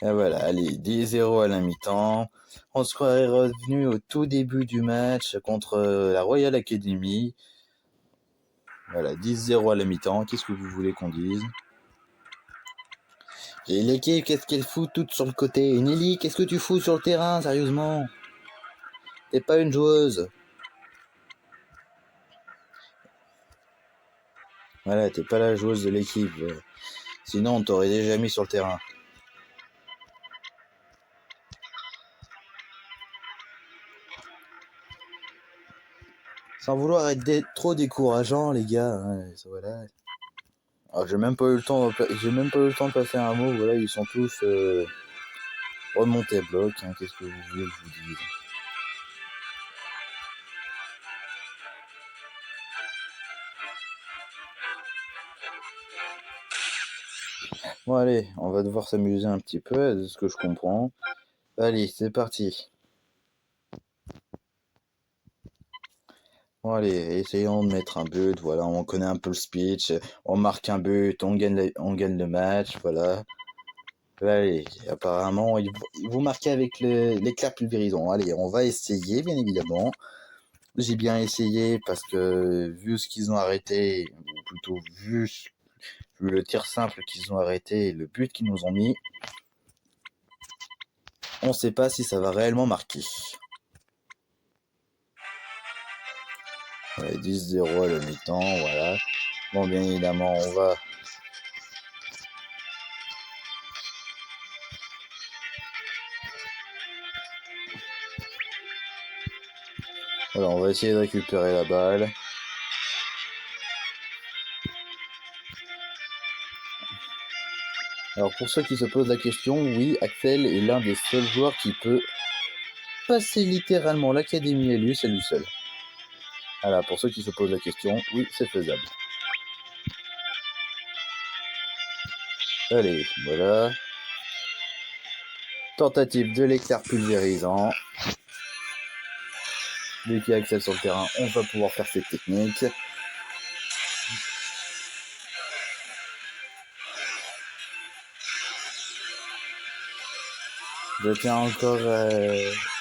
Et voilà, allez, 10-0 à la mi-temps. On se croirait revenu au tout début du match contre la Royal Academy. Voilà, 10-0 à la mi-temps. Qu'est-ce que vous voulez qu'on dise? Et l'équipe, qu'est-ce qu'elle fout toute sur le côté? Nelly, qu'est-ce que tu fous sur le terrain, sérieusement? T'es pas une joueuse. Voilà, t'es pas la joueuse de l'équipe. Sinon, on t'aurait déjà mis sur le terrain. Sans vouloir être trop décourageant, les gars. Hein, voilà. Alors, j'ai même pas eu le temps de passer un mot. Voilà, ils sont tous remontés bloc. Hein, qu'est-ce que vous voulez que je vous dise? Bon, allez, on va devoir s'amuser un petit peu, de ce que je comprends. Allez, c'est parti. Bon, allez, essayons de mettre un but. Voilà, on connaît un peu le speech. On marque un but, on gagne le match. Voilà. Allez, apparemment, vous marquez avec l'éclair pulvérisant. Allez, on va essayer, bien évidemment. J'ai bien essayé parce que vu ce qu'ils ont arrêté, ou plutôt vu le tir simple qu'ils ont arrêté et le but qu'ils nous ont mis, on ne sait pas si ça va réellement marquer. Ouais, 10-0 à la mi-temps, voilà. Bon, bien évidemment, on va... Voilà, on va essayer de récupérer la balle. Alors, pour ceux qui se posent la question, oui, Axel est l'un des seuls joueurs qui peut passer littéralement l'Académie Alius à lui seul. Voilà, pour ceux qui se posent la question, oui, c'est faisable. Allez, voilà. Tentative de l'éclair pulvérisant. Dès qu'il y a Axel sur le terrain, on va pouvoir faire cette technique. Je tiens encore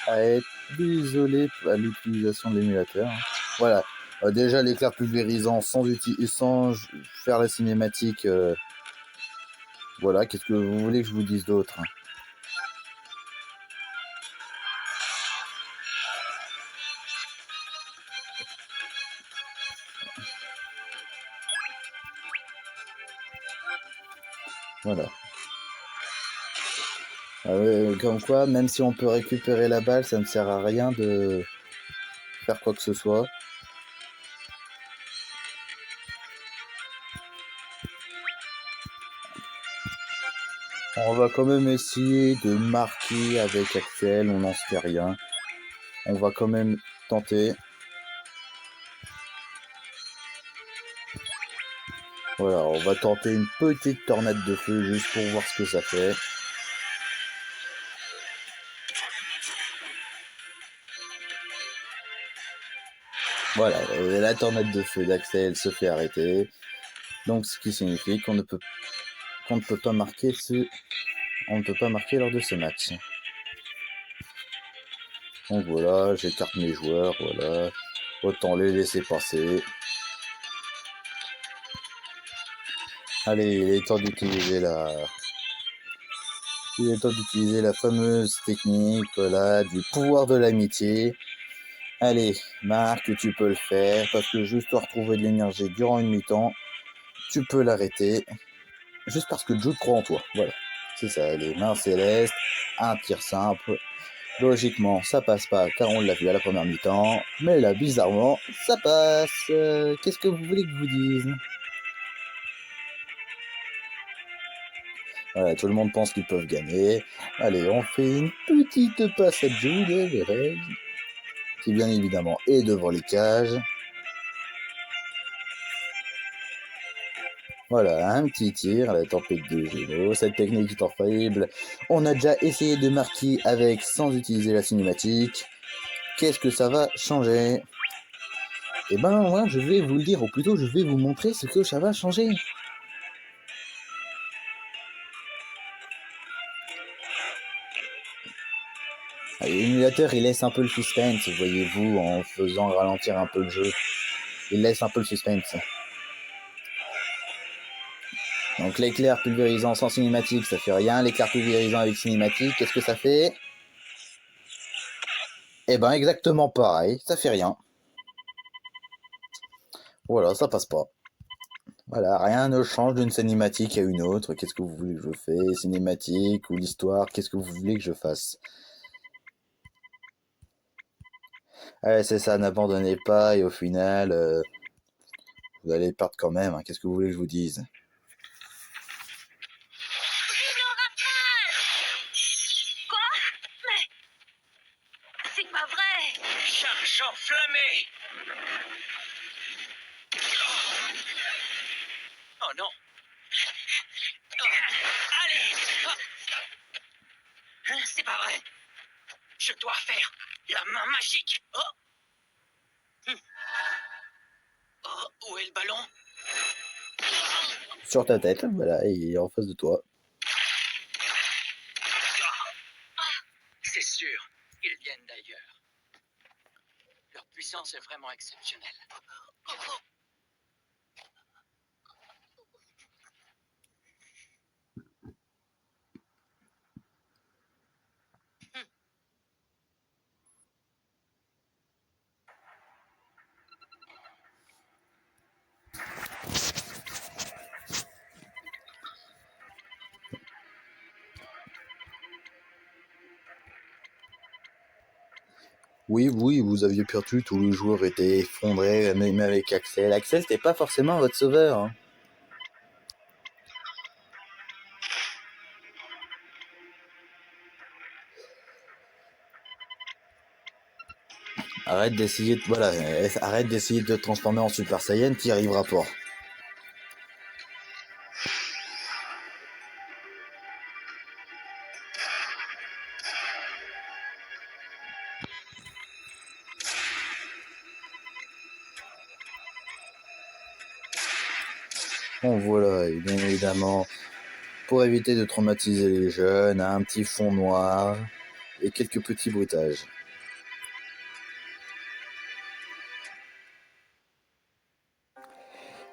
à être désolé à l'utilisation de l'émulateur. Voilà. Déjà l'éclair pulvérisant sans faire la cinématique. Voilà, qu'est-ce que vous voulez que je vous dise d'autre? Voilà. Comme quoi, même si on peut récupérer la balle, ça ne sert à rien de faire quoi que ce soit. On va quand même essayer de marquer avec Axel, on n'en sait rien. On va quand même tenter. Voilà, on va tenter une petite tornade de feu juste pour voir ce que ça fait. Voilà, la tornade de feu d'Axel se fait arrêter. Donc ce qui signifie qu'on ne peut pas marquer lors de ce match. Donc voilà, j'écarte mes joueurs, voilà. Autant les laisser passer. Allez, il est temps d'utiliser la fameuse technique, voilà, du pouvoir de l'amitié. Allez, Marc, tu peux le faire, parce que juste pour retrouver de l'énergie durant une mi-temps, tu peux l'arrêter. juste parce que Jude croit en toi. Voilà, c'est ça, les mains célestes, un tir simple. Logiquement, ça passe pas car on l'a vu à la première mi-temps, mais là, bizarrement, ça passe. Qu'est-ce que vous voulez que je vous dise? Voilà, tout le monde pense qu'ils peuvent gagner. Allez, on fait une petite passe à Jude Everett, qui bien évidemment est devant les cages. Voilà, un petit tir, la tempête de Gémeaux. Cette technique est infaillible. On a déjà essayé de marquer avec sans utiliser la cinématique. Qu'est-ce que ça va changer? Eh ben, moi, je vais vous le dire, ou plutôt, je vais vous montrer ce que ça va changer. L'émulateur, il laisse un peu le suspense, voyez-vous, en faisant ralentir un peu le jeu. Il laisse un peu le suspense. Donc l'éclair pulvérisant sans cinématique, ça fait rien. L'éclair pulvérisant avec cinématique, qu'est-ce que ça fait? Eh ben exactement pareil, ça fait rien. Voilà, ça passe pas. Voilà, rien ne change d'une cinématique à une autre. Qu'est-ce que vous voulez que je fasse? Cinématique ou l'histoire? Qu'est-ce que vous voulez que je fasse? Ouais, c'est ça, n'abandonnez pas et au final, vous allez perdre quand même. Hein. Qu'est-ce que vous voulez que je vous dise? C'est pas vrai! Charge enflammée. Oh non. Allez. C'est pas vrai. Je dois faire la main magique. Oh. Oh, où est le ballon? Sur ta tête, voilà, il est en face de toi. C'est sûr, ils viennent d'ailleurs. Leur puissance est vraiment exceptionnelle. Oui, vous aviez perdu, tous les joueurs étaient effondrés, même avec Axel. Axel, c'était pas forcément votre sauveur. Hein. Arrête d'essayer de te transformer en Super Saiyan, t'y arriveras pas. Bon voilà, et bien évidemment, pour éviter de traumatiser les jeunes, un petit fond noir et quelques petits bruitages.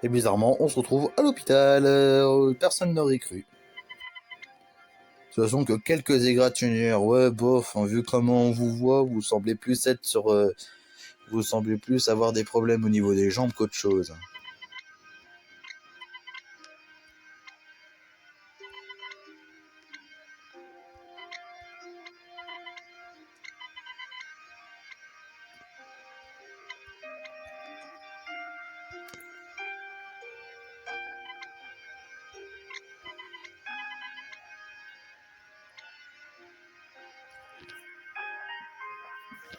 Et bizarrement, on se retrouve à l'hôpital, personne n'aurait cru. Ce sont que quelques égratignures, ouais bof, vu comment on vous voit, vous semblez plus être vous semblez plus avoir des problèmes au niveau des jambes qu'autre chose.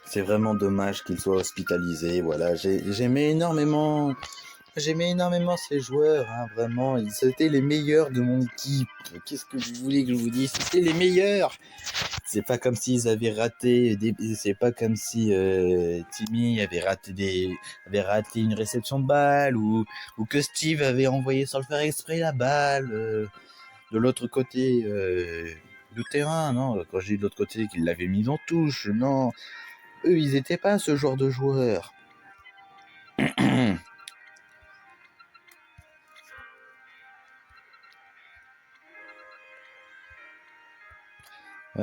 C'est vraiment dommage qu'il soit hospitalisé, voilà, j'aimais énormément ces joueurs, hein, vraiment, c'était les meilleurs de mon équipe. Qu'est-ce que vous voulez que je vous dise? C'était les meilleurs. C'est pas comme s'ils avaient raté c'est pas comme si Timmy avait raté une réception de balle ou que Steve avait envoyé sans le faire exprès la balle de l'autre côté du terrain, non, quand je dis de l'autre côté qu'il l'avait mise en touche, non. Eux, ils étaient pas ce genre de joueurs. Mais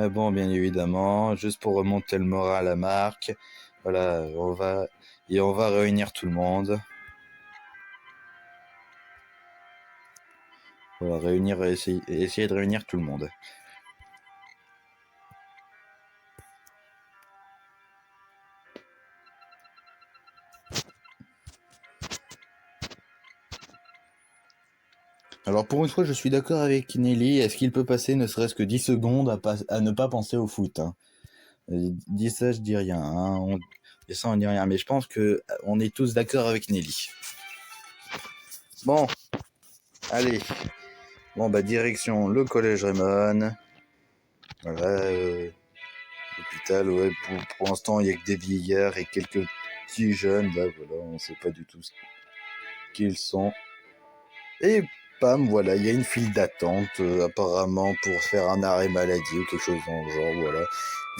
bon, bien évidemment, juste pour remonter le moral à Marc, voilà, on va réunir tout le monde. Voilà, essayer de réunir tout le monde. Alors pour une fois, je suis d'accord avec Nelly. Est-ce qu'il peut passer ne serait-ce que 10 secondes à ne pas penser au foot, hein. Dis ça, je dis rien. Hein. Et ça, on dit rien. Mais je pense que on est tous d'accord avec Nelly. Bon, allez. Bon, bah direction le collège Raymond. Voilà, l'hôpital. Ouais, pour l'instant, il n'y a que des vieillards et quelques petits jeunes. Là, voilà, on ne sait pas du tout ce qu'ils sont. Et pam, voilà, il y a une file d'attente apparemment pour faire un arrêt maladie ou quelque chose dans le genre, voilà.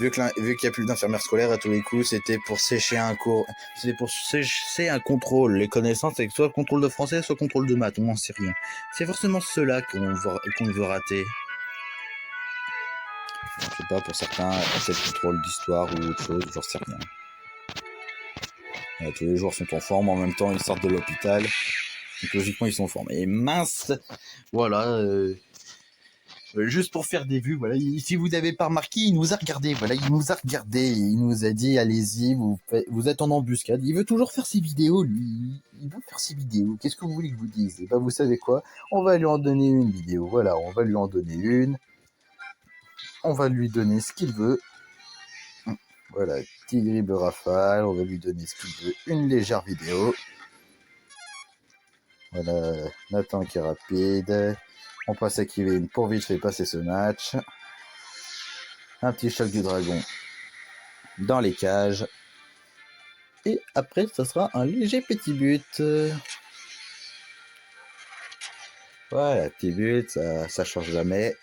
Vu qu'il n'y a plus d'infirmières scolaires à tous les coups, c'était pour sécher un cours, c'était pour sécher un contrôle. Les connaissances, c'est soit contrôle de français, soit contrôle de maths, on n'en sait rien. C'est forcément cela qu'on veut rater. Je sais pas, pour certains, c'est le contrôle d'histoire ou autre chose, j'en sais rien. Tous les jours sont en forme, en même temps ils sortent de l'hôpital. Donc logiquement ils sont en forme. Et mince, voilà, juste pour faire des vues, voilà. Si vous n'avez pas remarqué, il nous a regardé, voilà, il nous a dit allez-y, vous êtes en embuscade. Il veut toujours faire ses vidéos, lui. Il veut faire ses vidéos. Qu'est-ce que vous voulez que je vous dise? Et bah vous savez quoi? On va lui en donner une vidéo. Voilà, on va lui en donner une. On va lui donner ce qu'il veut. Voilà, petit dribble rafale, on va lui donner ce qu'il veut. Une légère vidéo. Voilà, Nathan qui est rapide. On passe à Kevin pour vite fait passer ce match. Un petit choc du dragon dans les cages. Et après, ça sera un léger petit but. Voilà, petit but, ça change jamais.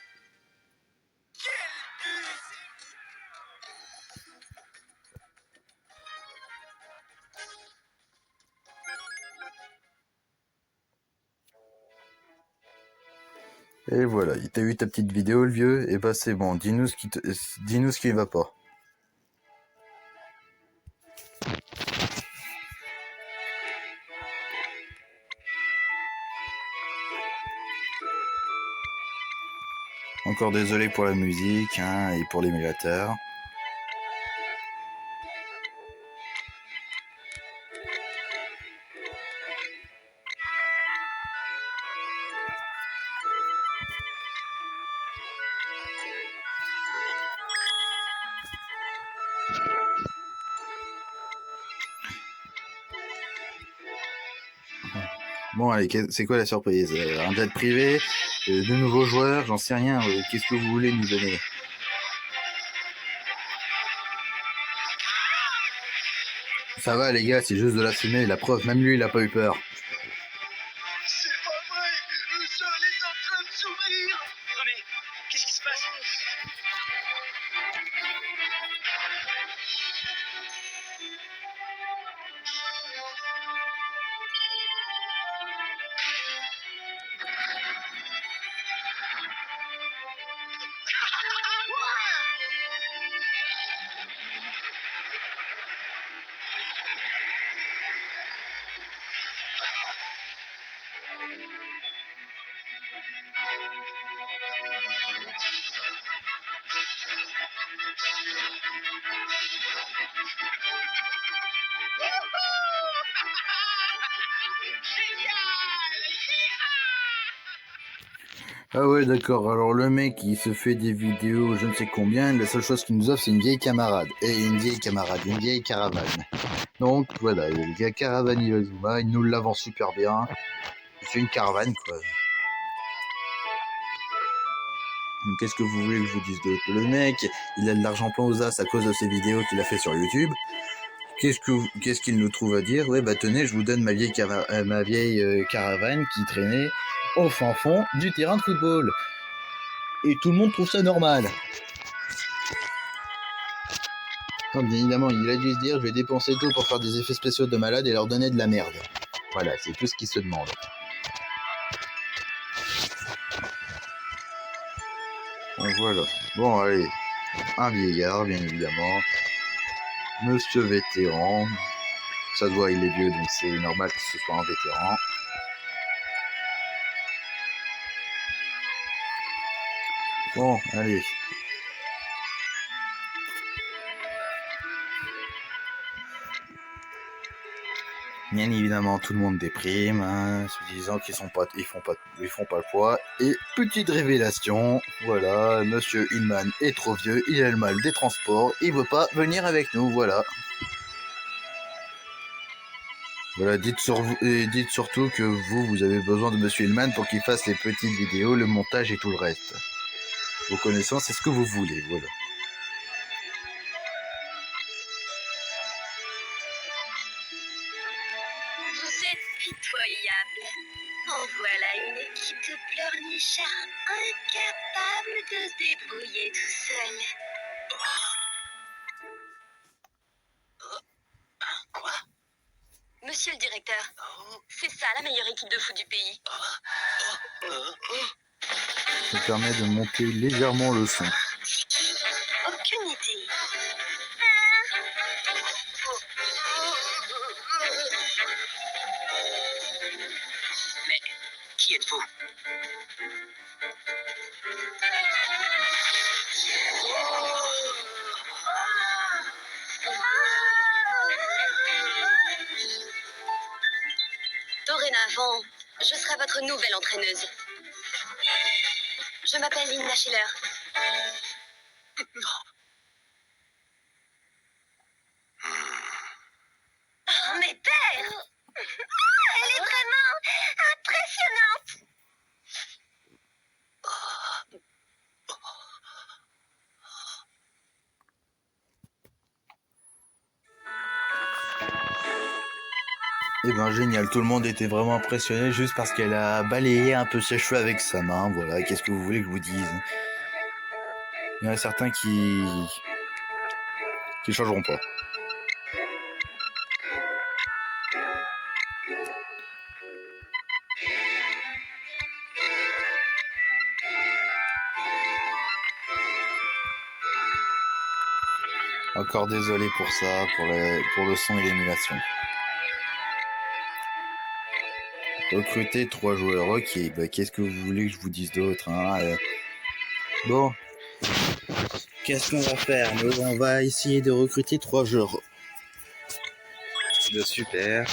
Et voilà, il t'a eu ta petite vidéo, le vieux. Et bah c'est bon, dis-nous ce qui va pas. Encore désolé pour la musique hein, et pour l'émulateur. Bon allez, c'est quoi la surprise? Un jet privé, de nouveaux joueurs, j'en sais rien. Qu'est-ce que vous voulez nous donner? Ça va les gars, c'est juste de la fumée, la preuve, même lui il a pas eu peur. C'est pas vrai. Le sol est en train de s'ouvrir. Non mais, qu'est-ce qui se passe? Ah ouais d'accord, alors le mec il se fait des vidéos je ne sais combien, la seule chose qu'il nous offre c'est une vieille camarade. Et une vieille caravane. Donc voilà, il y a Caravane Inazuma, il nous la vend super bien. C'est une caravane quoi. Qu'est-ce que vous voulez que je vous dise d'autre? Le mec, il a de l'argent plein aux as à cause de ses vidéos qu'il a fait sur YouTube. Qu'est-ce qu'il nous trouve à dire? Ouais bah tenez, je vous donne ma vieille caravane qui traînait au fin fond du terrain de football. Et tout le monde trouve ça normal. Non, bien évidemment, il a dû se dire, je vais dépenser tout pour faire des effets spéciaux de malade et leur donner de la merde. Voilà, c'est tout ce qu'il se demande. Donc voilà. Bon, allez. Un vieillard, bien évidemment. Monsieur vétéran. Ça se voit, il est vieux, donc c'est normal que ce soit un vétéran. Bon, allez. Bien évidemment, tout le monde déprime, hein, se disant qu'ils font pas le poids. Et petite révélation, voilà, Monsieur Hillman est trop vieux, il a le mal des transports, il veut pas venir avec nous, voilà. Voilà, dites surtout que vous avez besoin de Monsieur Hillman pour qu'il fasse les petites vidéos, le montage et tout le reste. Vos connaissances, c'est ce que vous voulez, voilà. Vous êtes pitoyable. En voilà une équipe de pleurnichards incapables de se débrouiller tout seul. Quoi? Monsieur le directeur, c'est ça la meilleure équipe de foot du pays. Ça me permet de monter légèrement le son. C'est qui? Aucune idée. Mais qui êtes-vous? Dorénavant, je serai votre nouvelle entraîneuse. Je m'appelle Linda Schiller. Oh, mais père! Elle est vraiment impressionnante! Eh ben génial, tout le monde était vraiment impressionné juste parce qu'elle a balayé un peu ses cheveux avec sa main, voilà, qu'est-ce que vous voulez que je vous dise? Il y en a certains qui changeront pas. Encore désolé pour ça, pour le son et l'émulation. Recruter 3 joueurs, ok, bah qu'est-ce que vous voulez que je vous dise d'autre, hein, Bon, qu'est-ce qu'on va faire? On va essayer de recruter 3 joueurs. Super.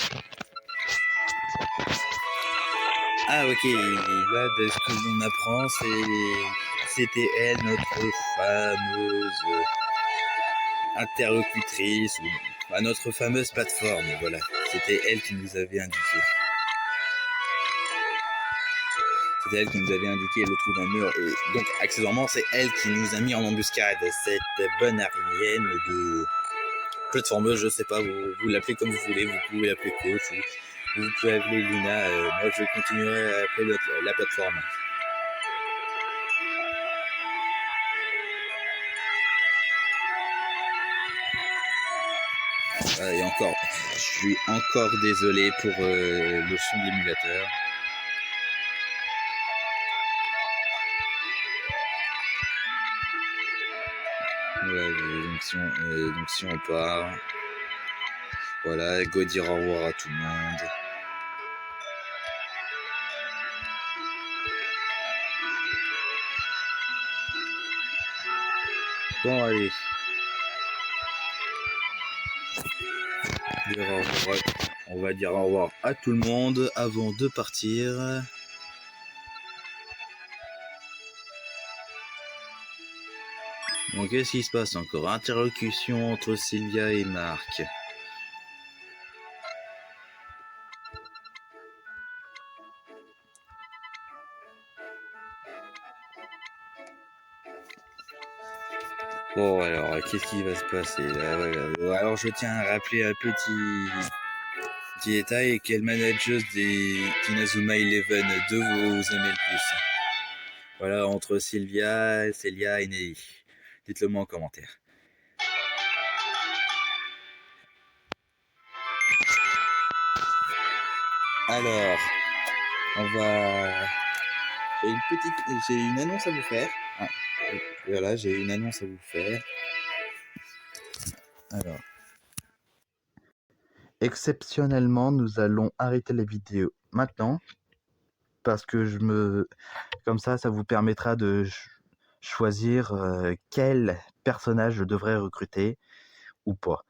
Ah ok, là de ce que l'on apprend, c'était elle, notre fameuse interlocutrice, ou notre fameuse plateforme, voilà. C'était elle qui nous avait indiqué. C'était elle qui nous avait indiqué le trou d'un mur. Et donc, accessoirement, c'est elle qui nous a mis en embuscade. Cette bonne arienne de plateformeuse, je sais pas, vous l'appelez comme vous voulez, vous pouvez l'appeler coach, ou vous pouvez appeler Lina. Moi, je continuerai à appeler la plateforme. Et encore, je suis encore désolé pour le son de l'émulateur. Voilà, donc si on part, voilà, go dire au revoir à tout le monde. Bon, allez. On va dire au revoir à tout le monde avant de partir. Donc qu'est-ce qui se passe encore? Interlocution entre Sylvia et Marc. Bon alors, qu'est-ce qui va se passer là? Ouais, alors je tiens à rappeler un petit détail, quelle manageuse d'Inazuma Eleven 2 vous aimez le plus? Voilà, entre Célia et Nelly. Dites-le moi en commentaire. Alors, on va... J'ai une annonce à vous faire. Ah, voilà, j'ai une annonce à vous faire. Alors. Exceptionnellement, nous allons arrêter la vidéo maintenant. Parce que comme ça vous permettra de choisir quel personnage je devrais recruter ou pas.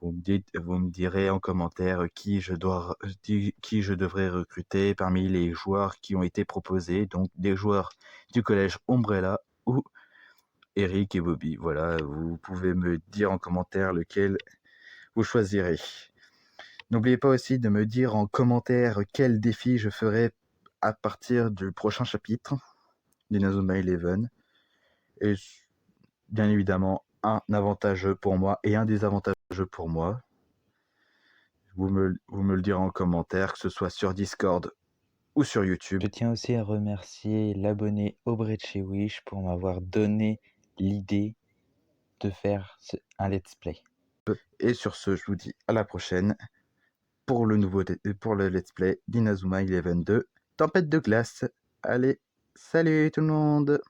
Vous me direz en commentaire qui je devrais recruter parmi les joueurs qui ont été proposés, donc des joueurs du collège Umbrella ou Eric et Bobby. Voilà, vous pouvez me dire en commentaire lequel vous choisirez. N'oubliez pas aussi de me dire en commentaire quel défi je ferai à partir du prochain chapitre d'Inazuma Eleven. Et bien évidemment, un avantageux pour moi et un désavantageux pour moi. Vous me le direz en commentaire, que ce soit sur Discord ou sur YouTube. Je tiens aussi à remercier l'abonné Aubrey de chez Wish pour m'avoir donné l'idée de faire un let's play. Et sur ce, je vous dis à la prochaine pour le let's play d'Inazuma Eleven 2, Tempête de glace. Allez, salut tout le monde!